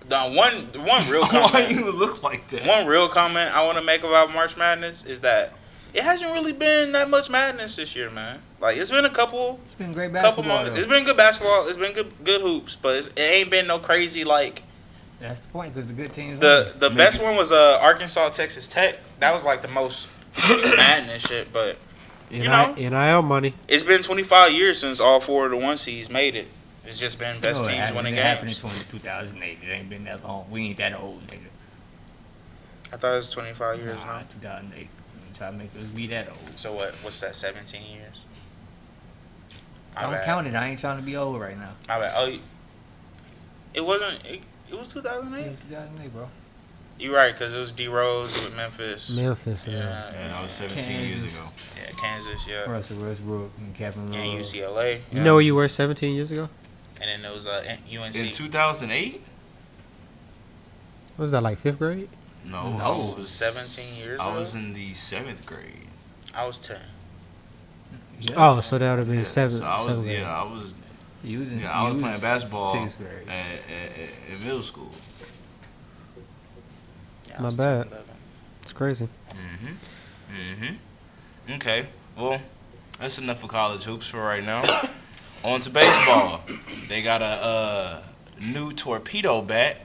the one real Why comment, you look like that? one real comment I want to make about March Madness is that it hasn't really been that much madness this year, man. Like it's been a couple It's been great couple basketball. moments. Though. It's been good basketball. It's been good hoops, but it ain't been no crazy like. That's the point, because the good teams The best one was Arkansas Texas Tech. That was like the most madness shit. But NIL money. it's been 25 years since all four of the 1 seeds made it. It's just been best teams winning It happened in games. 2008. It ain't been that long. We ain't that old, nigga. I thought it was 25 years Nah, now. 2008. I'm trying to make us be that old. So what's that? 17 years. I don't count it. I ain't trying to be old right now. My bad. Oh, it wasn't. It was Yeah, 2008. 2008, bro. You're right, because it was D Rose with Memphis. Memphis. Yeah, Yeah. And that was 17 years Kansas. ago. yeah, Kansas. Yeah, Russell Westbrook and Kevin Love. and UCLA. You know where you were 17 years ago? And then there was UNC. In 2008? What was that, like 5th grade? No, No. I was 17 years I ago? was in the 7th grade. I was 10. Yeah. Oh, so that would have been Yeah, 7th. So I was, seventh grade. yeah, I was, He was in, yeah, I was playing basketball Sixth grade. in middle school. Yeah, I Not was bad. 10, 11. It's crazy. Okay, well, that's enough for college hoops for right now. On to baseball. They got a new torpedo bat.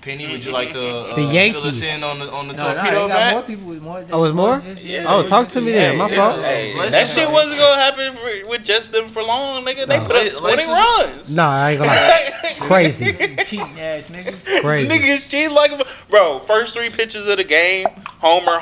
Penny, would you like to The fill us Yankees. in on the No, torpedo they got bat? more people with more. Oh, it's more? Oh, talk to me then. My fault. That shit wasn't gonna happen with just them for long, nigga. They No. put up 20 runs. Nah, I ain't gonna lie. Crazy. Cheating ass niggas. Crazy. Niggas cheat like bro. First 3 pitches of the game, homer.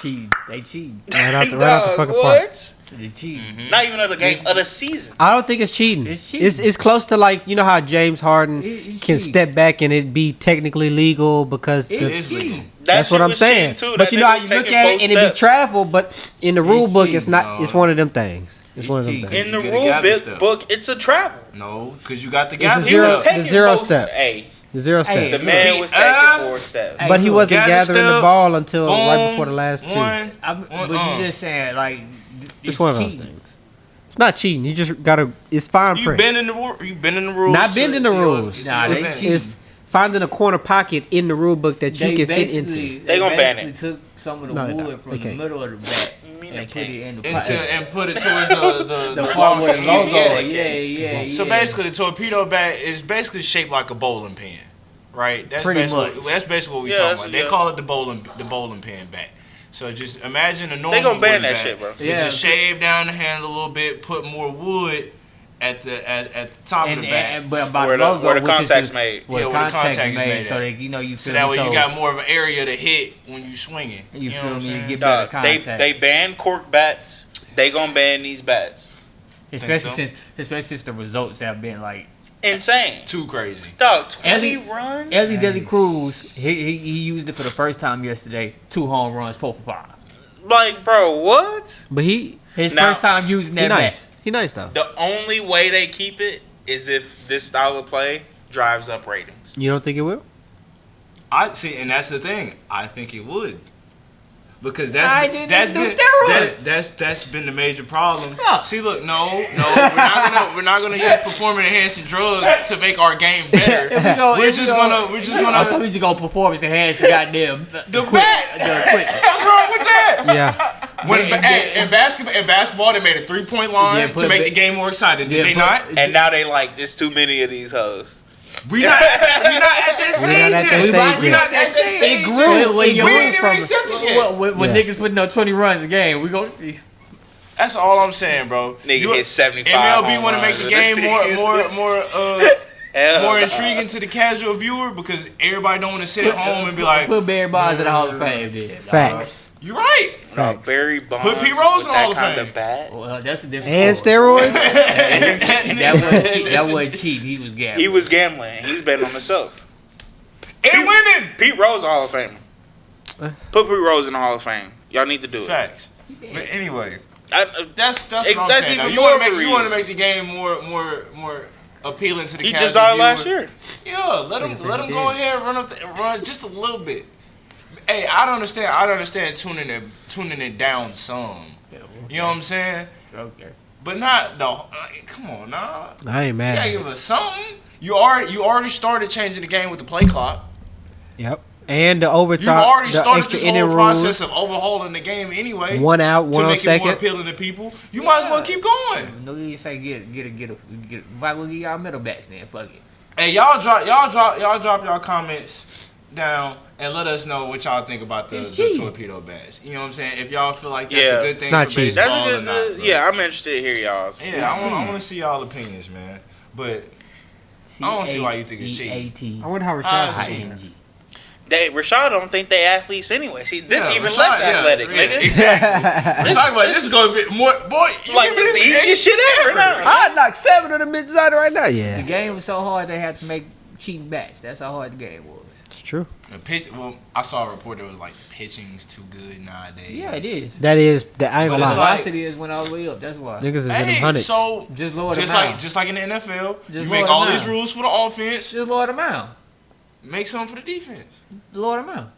Cheating. They cheating. Right out the Dog, fucking park. what? They cheating. Not even of the game, of the season. I don't think it's cheating. It's cheating. It's close to like, you know how James Harden It's can cheating. step back and it be technically legal because It the, is cheating. that's what I'm saying. But you know how you look at it and it be travel, but in the rule book it's cheating. not. It's one of them things. It's It's one of them cheating. things. In the You get a rule garbage step. book, it's a travel. No, because you got the It's gap. a He zero- was taking the zero folks- step. Hey, The zero Hey, step. the man was taking 4 steps. Hey, But he look, wasn't gather gathering the step, ball until right boom, before the last two. One. But you just saying like It's one of those things. It's not cheating. You just gotta. It's fine You print. been in the rules. Not bending the rules. Nah, it's, they cheating. it's finding a corner pocket in the rule book that you can fit into. They gonna ban basically took some of the No, they wood don't. from They the can't. middle of the bat mean and they put can't? it in the Into, pot. and put it towards the The part with the Yeah, logo. yeah, Yeah. So basically, the torpedo bat is basically shaped like a bowling pin, right? That's Pretty basically, much. That's basically what we Yeah, talking that's- about. They yeah. call it the bowling pin bat. So just imagine a normal. They gonna ban wooden that bat. shit, bro. You Yeah. just shave down the handle a little bit, put more wood at the top of the bat, but by Where the logo, the which is contact's made. Where Yeah, the where the contact contact is is made, made so at. that you so feel that me. way So you got more of an area to hit when you swinging. you know feel what I'm me. You saying? get better Dog, they contact. they banned cork bats they gonna ban these bats. Especially since the results have been like Insane. Too crazy. Dog, 20 Ellie- runs? Ellie Deli Cruz. He used it for the first time yesterday. 2 home runs, 4 for 5. Like, bro, what? But His Now, first time using he that nice. bat. He nice though. The only way they keep it is if this style of play drives up ratings. You don't think it will? I see, and that's the thing. I think it would. Because I that's didn't do been, steroids. that's been the major problem. Yeah. See, look, no, we're not gonna use performance enhancing drugs to make our game better. We're just gonna So we just gonna performance enhance the goddamn the bat. equipment. What's wrong with that? Yeah. When, Yeah, in basketball, they made a 3-point line Yeah, to make the game more exciting. Did Yeah, they put- not? And now they like, there's too many of these hoes. We not at that We stage not at that yet. stage We yet. not at that stage It yet. grew. We It grew ain't even from- accepted yet. When Yeah. niggas putting up 20 runs a game, we gonna see. That's all I'm saying, bro. Nigga hit 75 MLB want to home make the runs game in a season. Hell more no. intriguing to the casual viewer because everybody don't want to sit at home and be like, Put Barry Bonds in the Hall of Fame, then. Facts. "You're right." Facts. Barry Bonds Put Pete Rose with in the Hall that of kind Fame. of bat. Well, that's a different And story. steroids? That wasn't cheap. That wasn't cheap. He was gambling. He was gambling. He's betting on himself. And winning. Pete Rose Hall of Fame. Put Pete Rose in the Hall of Fame. Y'all need to do it. Facts. But anyway, I, that's what I'm That's saying. even You more want of a to reason. make the game more appealing to the he casual just died viewer. last year. Yeah, let him said he go did. ahead and run just a little bit. Hey, I don't understand tuning it down some. You know what I'm saying? Okay. But not the. Come on, nah. I ain't You mad. gotta give us something. You already started changing the game with the play clock. Yep. And the You overtime, already the started extra this inning whole process rules. of overhauling the game anyway. 1 out, to 1 on make it more second. appealing to people. You might as well keep going. No, you say get a. Why would get y'all middle bats then? Fuck it. Hey, y'all drop y'all comments down and let us know what y'all think about the It's cheap. torpedo bats. You know what I'm saying? If y'all feel like that's Yeah. a good It's thing not for cheap. baseball That's a or good. not. bro. Yeah, I'm interested to hear y'all's. Yeah, I want to see y'all opinions, man. But I don't see why you think it's cheap. C-H-E-A-T. I wonder how Ah, Rashad it's feels. I-N-G. Rashad don't think they athletes anyway. See, this Yeah, even Rashad- less yeah, athletic, yeah, nigga. Exactly. We're talking about this is gonna be more. Boy, you Like, give me this the easiest shit ever now. I knocked 7 of the bitches out right now. The Yeah. game was so hard they had to make cheating bats. That's how hard the game was. It's true. Well, I saw a report that was like pitching's too good nowadays. Yeah, it is. That is, that I ain't But gonna it's lie. like- Velocity is went all the way up. That's why. Niggas is in them Hey, hundreds. so Just lower the just mound. like in the NFL, Just you lower make the all mound. these rules for the offense, Just lower the mound. make something for the defense. Lower the mound.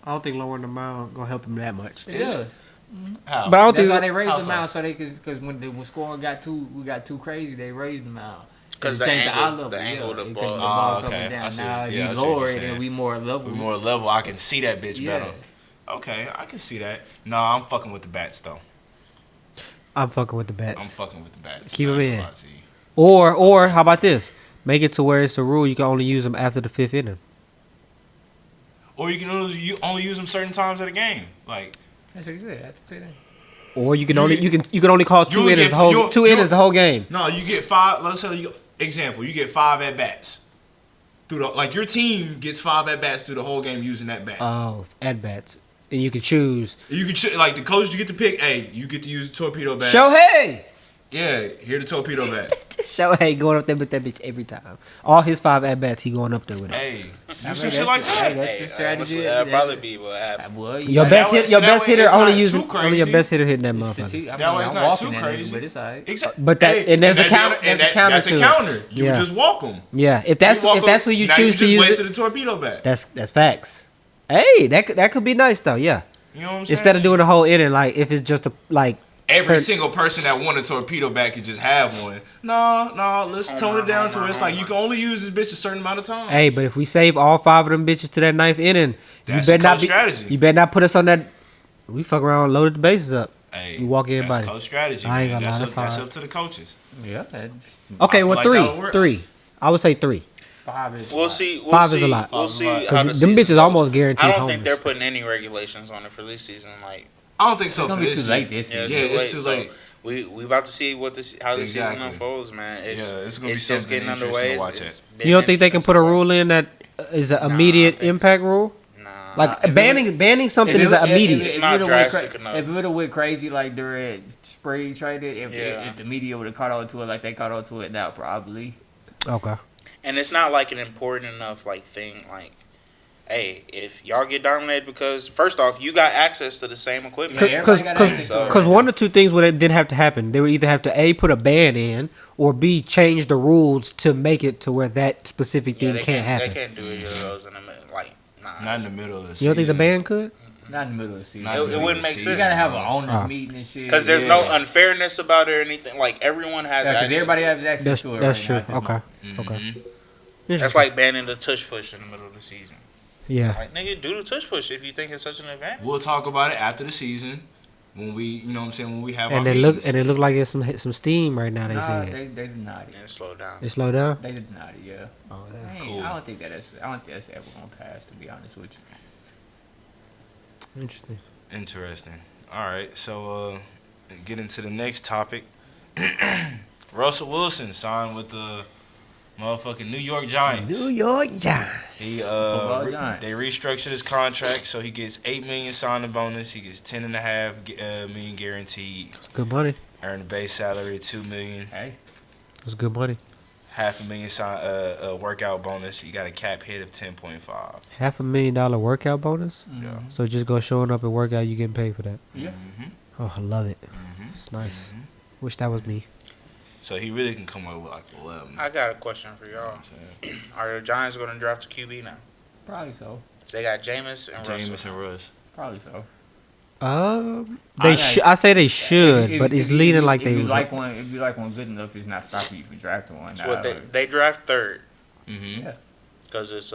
I don't think lowering the mound gonna help him that much. It Is it? does. How? But I don't That's think how they raised how the so? mound, so they because when scoring got too crazy, they raised the mound. 'Cause They the changed angle- eye level, the angle of the because ball. Ah, coming okay. I down. see. Now if Yeah, I you see what lower you're it and saying. we more level. With more level, I can see that bitch Yeah. better. Okay, I can see that. No, I'm fucking with the bats though. I'm fucking with the I'm bats. fucking with the bats. Keep 'em I ain't in. gonna lie to you. Or how about this? Make it to where it's a rule you can only use them after the 5th inning. Or you can only use them certain times of the game. Like That's what he said. Or you can You only get- you can only call you 2 only innings get- the whole you- 2 you- innings the whole game. no, you get 5. Let's say you get 5 at bats through the like your team gets 5 at bats through the whole game using that bat. Oh, at bats, and you can choose. You can like the coach. You get to pick. Hey, you get to use the torpedo bat. Shohei, Yeah, here the torpedo bat. Shohei going up there with that bitch every time. All his 5 at bats, he going up there with it. Hey, do I some mean, shit like that's- that. hey, that's the strategy. That'd probably be what happened. Well, Your that best way- hit, your so that best way hitter it's only not using too only your crazy. best hitter hitting that motherfucker. That way it's I'm not walking too that crazy. nigga, but it's alright. Exactly. But that- and there's a that- counter- and there's a counter That's to a it. counter. You Yeah. just walk them. Yeah, if that's where you now choose you to use wasted it, the torpedo bat. that's facts. Hey, that could be nice though. Yeah, You know what I'm saying? instead of doing the whole inning, like if it's just a like every certain- single person that won a torpedo bat could just have one. No, let's tone it down to where it's like you can only use this bitch a certain amount of time. Hey, but if we save all 5 of them bitches to that 9th inning, That's you better the not coach be. strategy. You better not put us on that. We fuck around, and loaded the bases up. Hey, You walk everybody. That's coach strategy. I ain't man. gonna lie, That's that's up hard. to the coaches. Yeah. Okay, feel well like three, that'll work. 3. I would say 3. 5 is. We'll see. 5 is a lot. We'll see Five is a how lot. the 'Cause them season bitches goes. almost guaranteed I don't homers. think they're putting any regulations on it for this season. Like, I don't think so. It's gonna for be this too late season. this yeah, season. Yeah, it's too So late. we about to see how this season Exactly. unfolds, man. It's, Yeah, it's gonna be just something getting interesting underway. to watch It's it. been You don't think they can interesting put a so far. rule in that is an Nah, I immediate think so. impact rule? Nah, Like banning something is immediate. It's not drastic enough. If it would have went crazy like during spring training, if the media would have caught on to it like they caught on to it now, probably. Okay. And it's not like an important enough like thing. Like, hey, if y'all get dominated because first off, you got access to the same equipment. Yeah, everybody got access to it. Because one or two things would then have to happen. They would either have to A, put a ban in, or B, change the rules to make it to where that specific thing they can't happen. They can't do either of those in the middle. Like, nah. Not in the middle of the season. You don't think the ban could? Not in the middle of the season. It wouldn't make sense. You gotta have an owners meeting and shit. Because there's no unfairness about it or anything. Like, everyone has access. Because everybody has access to it. That's right true. now at this Okay. moment. Okay. That's like banning the tush push in the middle of the season. Yeah. Like, nigga, do the tush push if you think it's such an advantage. We'll talk about it after the season when we, you know what I'm saying, when we have our And it meetings. look like it's some steam right now. They Nah, said they denied it. And slow down. they slow down. They denied it, yeah. Oh, that's cool. I don't think that's ever gonna pass, to be honest with you. interesting. Interesting. All right, so get into the next topic. Russell Wilson signed with the motherfucking New York Giants. New York Giants. He Football Giants. they restructured his contract, so he gets $8 million signing bonus. He gets $10.5 million guaranteed. It's good money. Earned a base salary of $2 million. Hey, It's good money. $500,000 workout bonus. You got a cap hit of 10.5. $500,000 workout bonus. Yeah. So just go showing up and work out, you getting paid for that. yeah. Oh, I love it. Mm-hmm. It's nice. Wish that was me. So he really can come up with like 11. I got a question for y'all. Are the Giants going to draft a QB now? Probably so. They got Jameis and Jameis Russell. and Russ. Probably so. I say they should, but it's leaning like they. If you like one good enough, it's not stopping you from drafting one. So what they draft third Mm-hmm. Yeah. because it's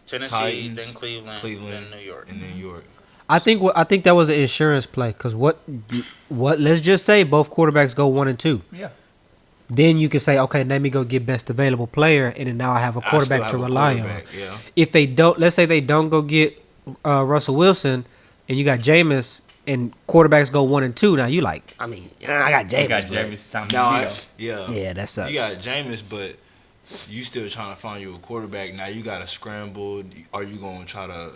Tennessee, Titans, then Cleveland, then New York. And New York. I think that was an insurance play because what let's just say both quarterbacks go 1 and 2. Yeah. Then you can say, okay, let me go get best available player, and then now I have a quarterback to rely on. Yeah. If they don't, let's say they don't go get Russell Wilson, and you got Jameis, and quarterbacks go 1 and 2. Now you like, I mean, I got Jameis. You got but- Jameis Tom Yeah. Yeah, that sucks. You got Jameis, but you still trying to find you a quarterback. Now you got to scramble. Are you going to try to,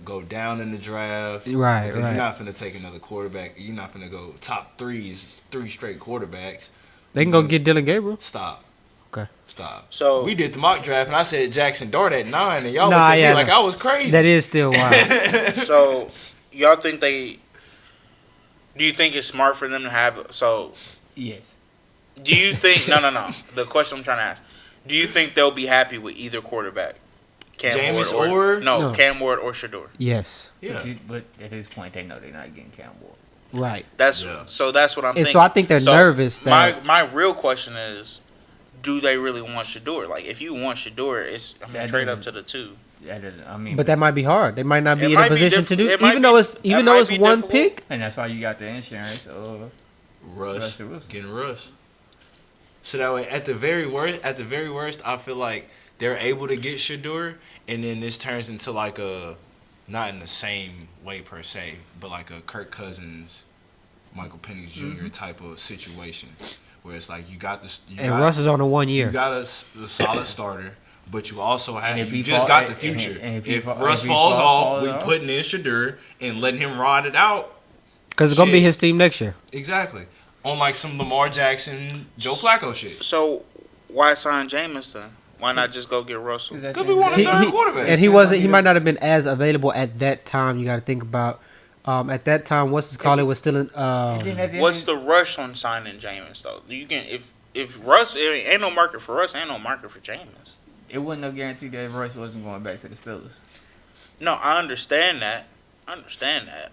go down in the draft? Right, Because right. you're not finna take another quarterback. You're not finna go top 3 straight quarterbacks. They can go get Dylan Gabriel. Stop. Okay. Stop. So We did the mock draft, and I said Jackson Dart at 9, and y'all Nah, looked at yeah, me like no. I was crazy. That is still wild. so y'all think do you think it's smart for them to have Yes. do you think no the question I'm trying to ask, do you think they'll be happy with either quarterback, Cam Jameis Ward or- No. Cam Ward or Shador? Yes. Yeah. But at this point, they know they're not getting Cam Ward. Right. That's Yeah. that's what I'm And thinking. so I think they're nervous that my real question is, do they really want Shador? Like, if you want Shador, it's That trade up doesn't- to the 2. That doesn't, I mean, But that might be hard. They might not be It in a might be position to do, it might even be- though it's that might be one difficult. pick. and that's why you got the insurance of Russ, Russell Wilson. getting Russ. So that way, at the very worst, I feel like they're able to get Shador, and then this turns into like a, not in the same way per se, but like a Kirk Cousins, Michael Penix junior type of situation, where it's like you got this, And Russ is on a 1 year. you got a solid starter, but you also have And if you he just fall- got the and- future. and if he if fall- Russ if he falls off, falls we off. putting in Shador and letting him ride it out. Because it's going to be Shit. his team next year. Exactly. On like some Lamar Jackson, Joe Flacco shit. So why sign Jameis then? Why not just go get Russell? Could be one of the third quarterbacks. And he wasn't. He might not have been as available at that time. You got to think about. At that time, what's his call? It was still in. What's the rush on signing Jameis though? You can if Russ ain't no market for Russ, ain't no market for Jameis. It wasn't no guarantee that Russ wasn't going back to the Steelers. No, I understand that. But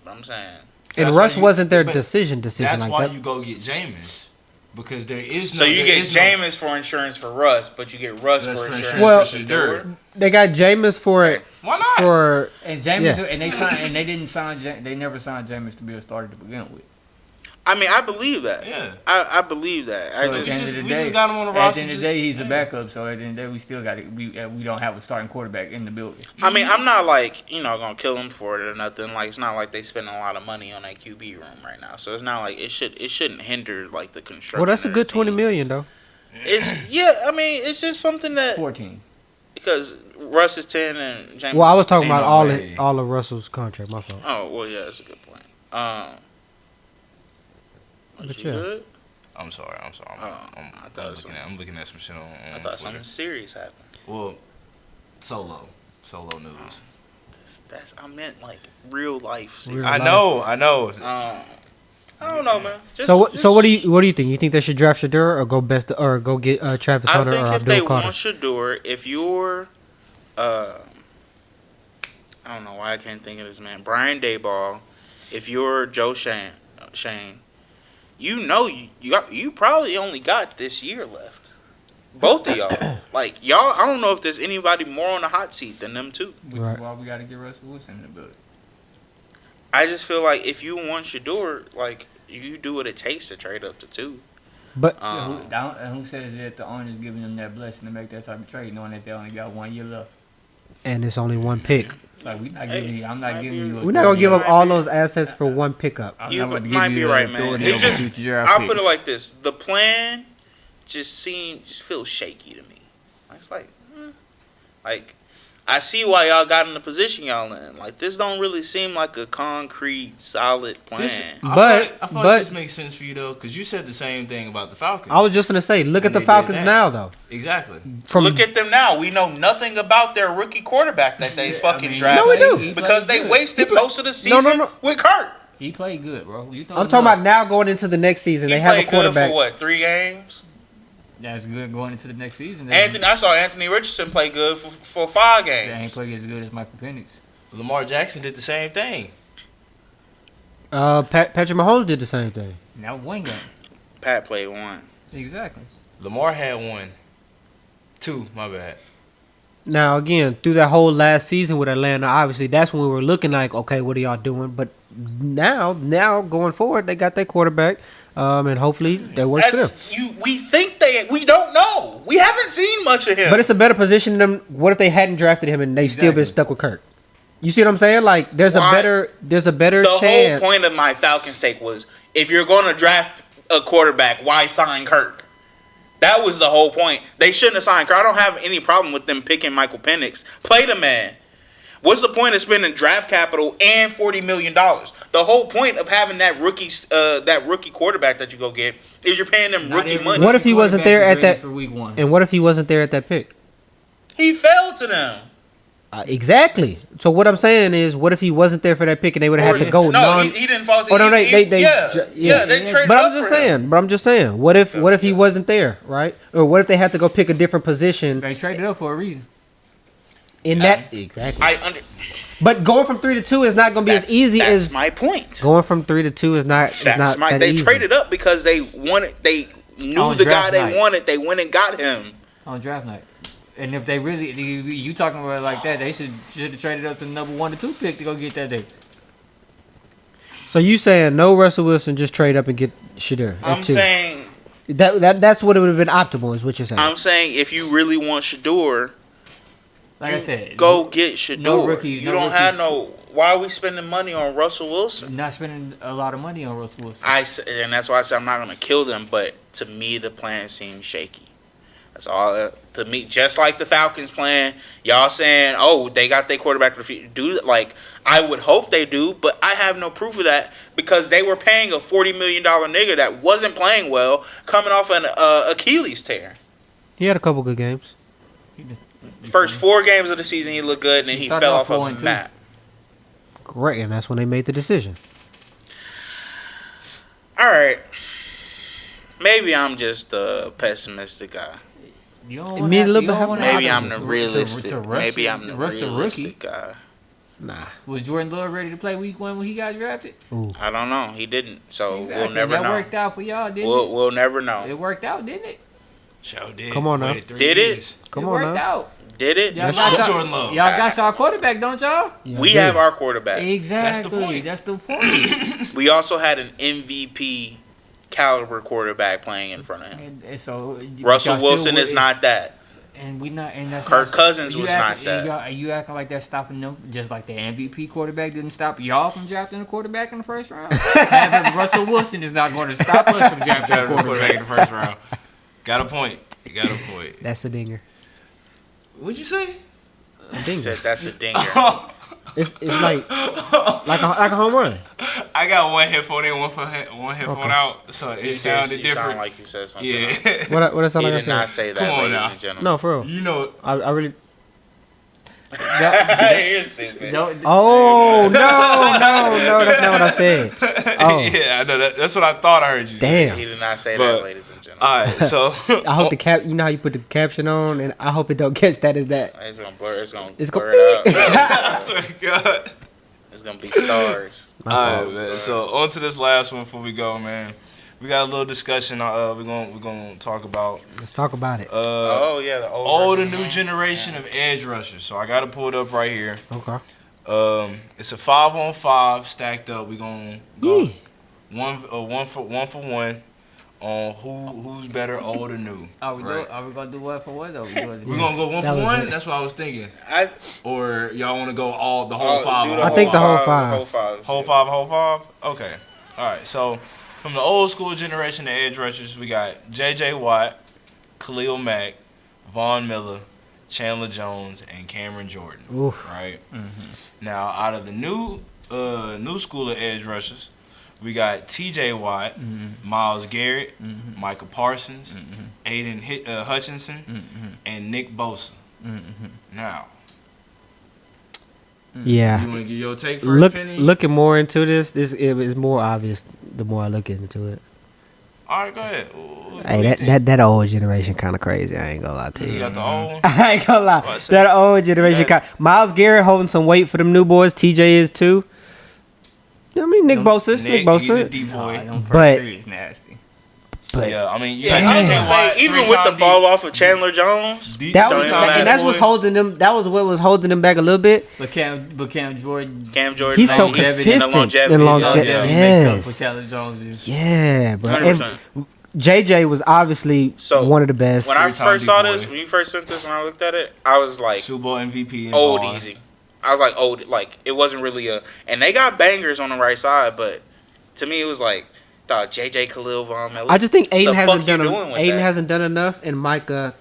I'm saying And That's Russ why you- wasn't their but decision That's like why that. you go get Jameis, because there is no. so. You there get is no- Jameis for insurance for Russ, but you get Russ That's for for insurance insurance Well- for for Shador. Shador. They got Jameis for it Why not? for. And Jameis, Yeah. and they signed, and they didn't sign. They never signed Jameis to be a starter to begin with. I mean, I believe that. Yeah. I believe that. So I at the end just of the we day, just got him on the at roster. the end of the just- day, he's a yeah. backup. So at the end of the day, we still got it. We don't have a starting quarterback in the building. I mean, I'm not like, gonna kill him for it or nothing. Like, it's not like they spending a lot of money on that QB room right now. So it's not like it shouldn't hinder like the construction. Well, that's a of good the team. $20 million though. It's I mean, it's just something that 14. because Russ is 10 and James. Well, I was talking Ain't about no way. all of Russell's contract. My fault. Oh well, yeah, that's a good point. But Was you yeah. good? I'm sorry. I thought I'm looking at some shit on I thought Twitter. something serious happened. Well, solo news. I meant like real life. Real I life. know. I don't know, man. So what do you think? You think they should draft Shador or go get Travis I Hunter think or if they Abdul Carter? want Shador, if you're, I don't know why I can't think of this man, Brian Dayball, if you're Joe Shane, you know you probably only got this year left. Both of y'all, like y'all, I don't know if there's anybody more on the hot seat than them two. Which Right. is why we got to get Russell Wilson in the building. I just feel like if you want Shador, like you do what it takes to trade up to 2. But Who says that the owner's giving them that blessing to make that type of trade, knowing that they only got 1 year left? and it's only one pick. It's like I'm not giving you. We're not gonna give up might all be. those assets for one pickup. I'm You not about to might give be you the right, man. authority It's over just future draft I'll put it picks. like this: the plan just feels shaky to me. It's like, like I see why y'all got in the position y'all in. Like this don't really seem like a concrete, solid plan. But- I feel but- like this makes sense for you though, because you said the same thing about the Falcons. I was just gonna say, look When at the they did Falcons that. now, though. Exactly. From Look at them now. We know nothing about their rookie quarterback that they fucking he drafted. No, we do. played Because they good. wasted most of the No, season no. with Kurt. He played good, bro. You I'm talking about now going into the next season. He They have a played good quarterback. for what, 3 games? That's good going into the next season. I saw Anthony Richardson play good for 5 They ain't games. play as good as Michael Penix. Lamar Jackson did the same thing. Patrick Mahomes did the same thing. Now 1 game. Pat played 1. Exactly. Lamar had 1. 2, my bad. Now again, through that whole last season with Atlanta, obviously that's when we were looking like, okay, what are y'all doing? But now going forward, they got their quarterback, and hopefully that works for them. We don't know. We haven't seen much of him. But it's a better position than what if they hadn't drafted him and they've still been Exactly. stuck with Kirk? You see what I'm saying? Like there's Why? a better the chance. whole point of my Falcons take was if you're going to draft a quarterback, why sign Kirk? That was the whole point. They shouldn't have signed Kirk. I don't have any problem with them picking Michael Penix. Play the man. What's the point of spending draft capital and $40 million? The whole point of having that rookie quarterback that you go get is you're paying them Not rookie every money. What if he wasn't there quarterback at that- is ready for week 1? And what if he wasn't there at that pick? He fell to them. Exactly. So what I'm saying is, what if he wasn't there for that pick and they would have had to go? No, he didn't fall to. Oh no, they yeah, they traded But up I'm just for him. saying. But I'm just saying. What if he wasn't there, right? Or what if they had to go pick a different position They traded up for a reason. in that exactly? But going from 3 to 2 is not going to be as easy that's as my point. going from 3 to 2 is not. They easy. traded up because they wanted. They knew On the guy draft they night. wanted. They went and got him. On draft night. And if they really, you talking about it like that, they should have traded up to the number 1 to 2 pick to go get that day. So you saying no Russell Wilson, just trade up and get Shador? at I'm 2. saying. That's what it would have been optimal, is what you're saying. I'm saying if you really want Shador, Like I said, go get Shador. no rookies, You no don't have rookies. no. Why are we spending money on Russell Wilson? not spending a lot of money on Russell Wilson. And that's why I said I'm not gonna kill them. But to me, the plan seems shaky. That's all. To me, just like the Falcons plan, y'all saying, "Oh, they got their quarterback." I would hope they do, but I have no proof of that because they were paying a $40 million nigga that wasn't playing well, coming off an Achilles tear. He had a couple good games. First 4 games of the season, he looked good, and then He he started fell off off of 4-2. the map. Great, and that's when they made the decision. All right, maybe I'm just a pessimistic guy. You don't It wanna need a have- little you bit don't help. wanna Maybe have I'm to- the to realistic. rush Maybe the- I'm the rush the rookie. realistic guy. Nah. Was Jordan Love ready to play week 1 when he got drafted? I don't know. He didn't, so Exactly. we'll never that know. worked out for y'all, didn't We'll never it? know. It worked out, didn't it? Show did. Come on now. Waited 3 Did it? years. Come it on worked now. out. Did it? Y'all That's got not y'all- Jordan Love. Y'all got y'all quarterback, don't y'all? We have our quarterback. Exactly. That's That's the point. We also had an MVP caliber quarterback playing in front of him. And so Russell y'all still Wilson would- is not that. And we not. And that's Kirk not, Cousins you was acting, not that. Are you acting like that's stopping them? Just like the MVP quarterback didn't stop y'all from drafting a quarterback in the first round. Having Russell Wilson is not going to stop us from drafting a Got a quarterback quarterback. in the first round. Got a point. You got a point. That's a dinger. What'd you say? He dinger. said that's a dinger. It's like a home run. I got one headphone in, one headphone Okay. out, so it sounded You different. sound like you said something. Yeah. What that sound He like I did not said? say that, Come on ladies now. and gentlemen. No, for real. You know, I really. You're stupid. Oh no, that's not what I said. Oh yeah, I know that's what I thought I heard you. say. damn. He did not say But- that, ladies and gentlemen. All right, so I hope the cap. You know how you put the caption on, and I hope it don't catch that as that. It's gonna blur. It's gonna It's blur gonna- it out. I swear to God. It's gonna be stars. My All fault. right, man. So on to this last one before we go, man. We got a little discussion. We're gonna talk about Let's talk about it. Oh yeah, the old all the version. new generation of edge rushers. So I got to pull it up right here. Okay. It's a 5-on-5 stacked up. We're gonna go Yee. one for one on who's better, old or new. Are we Right. are we gonna do one for one though? We gonna We're gonna go one That for was one. it. That's what I was thinking. I Or y'all want to go the whole five? do on I one? think the whole five. Whole five. Whole five. Okay. All right. So from the old school generation of edge rushers, we got J.J. Watt, Khalil Mack, Von Miller, Chandler Jones, and Cameron Jordan. Oof. Right. Now, out of the new school of edge rushers, we got T.J. Watt, Myles Garrett, Michael Parsons, Aiden Hutchinson, and Nick Bosa. Now, Yeah. you want to give your take first, Penny? Looking more into this it is more obvious the more I look into it. All right, go ahead. What Hey, do you think? that old generation kind of crazy. I ain't gonna lie to You you. got the old one? I ain't gonna lie. Well, I said- That old generation. Miles Garrett holding some weight for them new boys. TJ is too. I mean, Nick Bosa. Nick He's a Bosa. deep boy. them first But- three is nasty. But Yeah, I mean, you Yeah, got I was J.J. gonna say, Watt, even with three-time the fall off of Chandler Jones, deep- that Don't was, even matter. and that's what's holding them. That was what was holding them back a little bit. But Cam Jordan. Cam Jordan, He's so longevity and the consistent longevity. and longevity longevity. makes up for Yes. Chandler Jones. Yeah, bro. 100%. And JJ was obviously So, one of the best. When I Three-time first saw deep this, boy. when you first sent this and I looked at it, I was like, Super Bowl MVP. and old Vaughn. easy. I was like, old, like, it wasn't really and they got bangers on the right side, but to me, it was like, dog, JJ Khalil, Von Miller. I just think Aiden The hasn't fuck you done. doing with Aiden that? hasn't done enough, and Micah.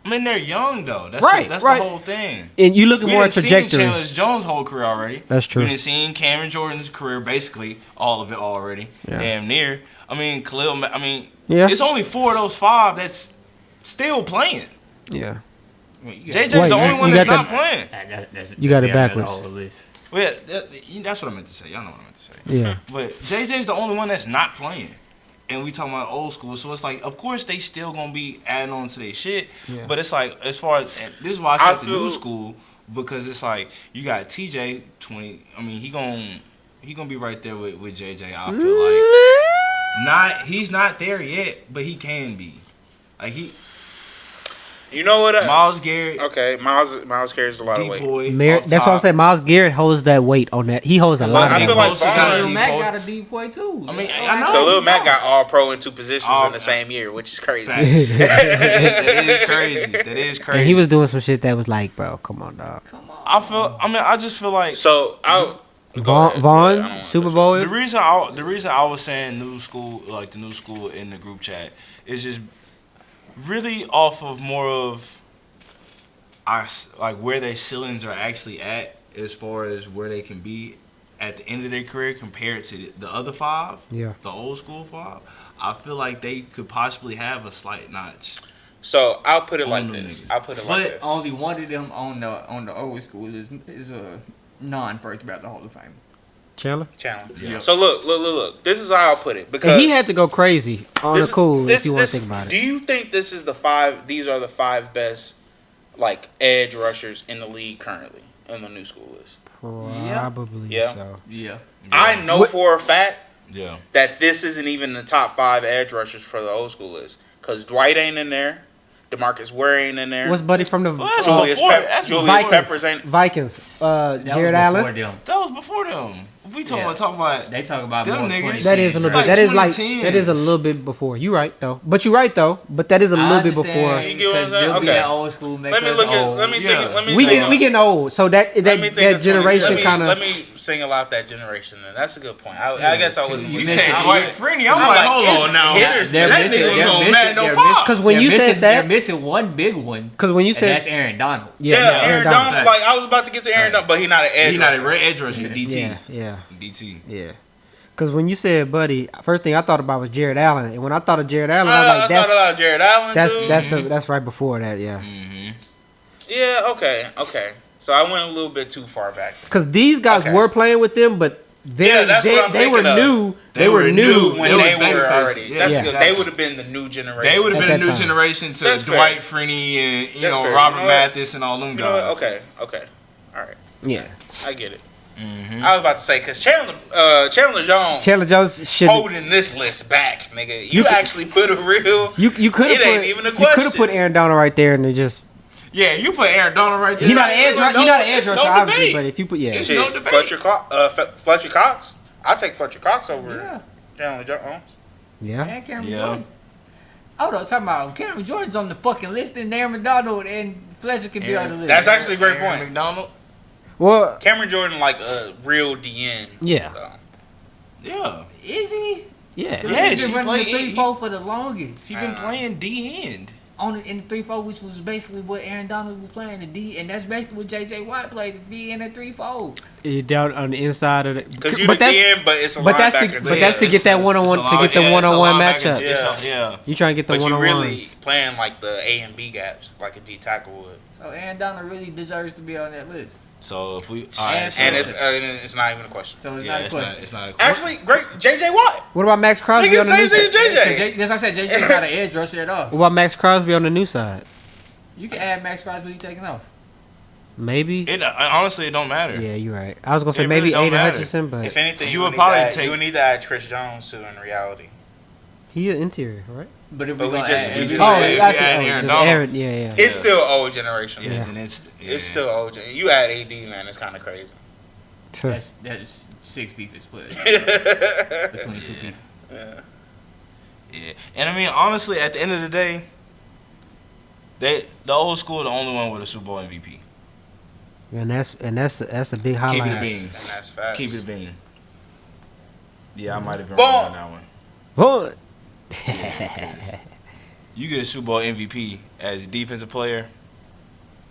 I mean, they're young though. That's Right, that's right. the whole thing. And you looking We more didn't at see trajectory. Chandler Jones' whole career already. That's true. We didn't see Cameron Jordan's career, basically all of it already. Yeah. Damn near. I mean, I mean, Yeah. it's only 4 of those 5 that's still playing. Yeah. JJ's Wait, the only you one that's got not playing. You got it backwards. Well, yeah, that's what I meant to say. Y'all know what I meant to say. Yeah. But JJ's the only one that's not playing. And we talking about old school, so it's like, of course they still gonna be adding on to their shit. Yeah. But it's like, as far as, and this is why I I said the new feel- school, because it's like you got TJ 20. I mean, he gonna be right there with JJ. I feel like he's not there yet, but he can be. Like You know what? Myles Garrett, Okay, Miles carries a lot of weight. D-boy. That's what I'm saying. Miles Garrett holds that weight on that. He holds a Well, lot I of feel that like weight. Vaughn- Khalil Deep Mack boy. got a deep boy too. I mean, I know. Khalil Mack got all pro in 2 positions Oh, in the same year, which is crazy. Facts. That is crazy. That is crazy. And he was doing some shit that was like, bro, come on, dog. I just feel like So I'll go ahead. I don't Vaughn, wanna Super touch Bowl. the reason I was saying new school, like the new school in the group chat, is just really off of more of like where their ceilings are actually at as far as where they can be at the end of their career compared to the other 5, Yeah. the old school 5. I feel like they could possibly have a slight notch. So I'll put it On like them this. niggas. I'll put it But like this. Only one of them on the old school is a non-first ballot Hall of Fame. Chandler. Challenge. Yeah. So look. This is how I'll put it because And he had to go crazy on the cool if you want this- to think about Do it. you think this is the 5? These are the 5 best, like, edge rushers in the league currently in the new school list. Probably Yeah. so. Yeah. I know for a fact Yeah. that this isn't even the top 5 edge rushers for the old school list because Dwight ain't in there, DeMarcus Ware ain't in there, What's Buddy from the Well, that's Julius, before- Pep- that's Julius Vikings. Peppers ain't. Vikings? That was Jared before Allen. them. That was before them. We talking about They talk about them more niggas. 2010 That is a little bit. Like That is like 2010. that is a little bit before. You right though. But you right though. But that is a little bit before. You get what I'm saying? They'll be Okay. that old school. Make Let me us look at. old. Let me Yeah. think. Let me. We think. getting old. So Let me think that of generation 20. kind Let of. me single out that generation. Then that's a good point. I guess I wasn't. You missing- said Dwight Freeney. I'm I'm like, like, hold it's on now. hitters, They're That missing- nigga was they're on missing- Madden they're 05. Because when They're you missing- said they're that, missing one big one. because when you And said that's Aaron Donald. Yeah, Aaron Donald. Donald. Like I was about to get to Aaron Donald, but he not an edge. He not a rusher. red edge rusher. DT. yeah. DT. Because when you said Buddy, first thing I thought about was Jared Allen, and when I thought of Jared Allen, I was I like, thought about Jared Allen too. that's right before that, yeah. Yeah. Okay. So I went a little bit too far back. Because these guys Okay. were playing with them, but Yeah, that's what I'm they were thinking of. new. They They were were new. new. When They they were were babyface. already, Yeah. that's Yeah. good. They would have been the new generation. They would have At been a that new time. generation to That's fair. Dwight Freeney and That's know fair. Robert You know what? Mathis and all them You know guys. what? Okay. All right. Yeah. I get it. Mm-hmm. I was about to say because Chandler Jones Chandler Jones should. holding this list back, nigga. You actually put a real. You could have It ain't put even a you could have question. put Aaron Donald right there and it just Yeah, you put Aaron Donald right there. he not an edge There's he not an edge it's rusher no obviously, debate. but if you put yeah It's Shit, no debate. Fletcher Cox. I'll take Fletcher Cox over Yeah. Chandler Jones. yeah And Cameron Yeah. Jordan. Hold on, talking about Cameron Jordan's on the fucking list, and Aaron McDonald and Fletcher can be on the list. That's actually a great Aaron point. McDonald. well Cameron Jordan like a real DN. yeah Yeah. Is he? yeah Yeah, He's she been running the played- 3-4 for the longest. He been playing D end. In the 3-4, which was basically what Aaron Donald was playing, the D, and that's basically what J.J. Watt played, the D in the 3-4. down on the inside of it Because you the DN, but it's a but that's linebacker. to too. but that's to get that one-on-one to get the one-on-one matchup. Yeah. You trying to get the But you one-on-ones. really playing like the A and B gaps, like a D tackle would. So Aaron Donald really deserves to be on that list. So if we, And it's not even a question. So it's yeah, not a it's question. not. It's not a question. Actually, great J.J. Watt. What about Max Crosby Nigga, on the new same thing side? as J.J. That's what I said. JJ's not an edge rusher at all. What about Max Crosby on the new side? You can add Max Crosby taking off. Maybe. It honestly, it don't matter. Yeah, you're right. I was gonna say It maybe really don't Aiden matter. Hutchinson, but If anything, You you would would probably probably take- you would need to add Trish Jones too in reality. he an interior, right? But if But we we gonna just- add we AJ, just- Oh, if that's you add it. Aaron Just Donald. Aaron, yeah. It's still old generation. Yeah, Yeah. then it's It's still old. You add AD, man. It's kind of crazy. that's 6 defense players between two people. Yeah, and I mean honestly, at the end of the day, the old school the only one with a Super Bowl MVP. And that's a big Keep highlight. it a bean. And that's facts. Keep it a bean. Yeah, I might have been Boom. wrong on that one. What? You get a Super Bowl MVP as a defensive player.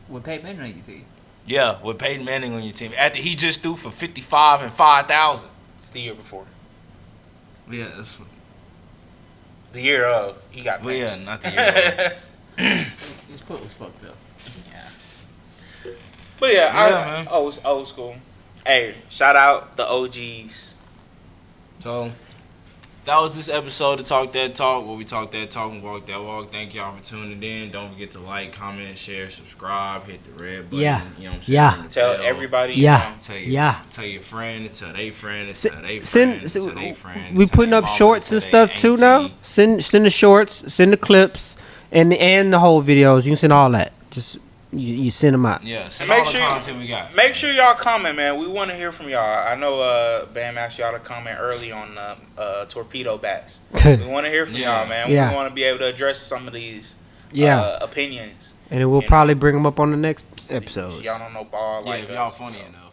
With Peyton Manning on your team. Yeah, with Peyton Manning on your team. After he just threw for 55 and 5,000. The year before. Yeah, that's The year of. He got well, yeah, benched. not the year. His foot was fucked up. But yeah, Yeah, man. Old school. Hey, shout out the OGs. So that was this episode of Talk That Talk, where we talk that talk and walk that walk. Thank y'all for tuning in. Don't forget to like, comment, share, subscribe, hit the red button. Yeah. You know what I'm saying? Yeah. Ring the Tell bell. everybody. Yeah. Tell your friend, tell their friend, Send- tell their Send, friend, tell their friend. we tell putting their up mama, shorts tell and their stuff too auntie. now. Send the shorts, send the clips, and the whole videos. You can send all that. Just you send them out. Yeah, send Make all sure- the content we got. Make sure y'all comment, man. We want to hear from y'all. I know Bam asked y'all to comment early on torpedo bats. We want to hear from Yeah. y'all, man. Yeah. We want to be able to address some of these Yeah, opinions. and then we'll you know. probably bring them up on the next episodes. Y'all don't know ball Yeah, like if y'all us, funny so. enough.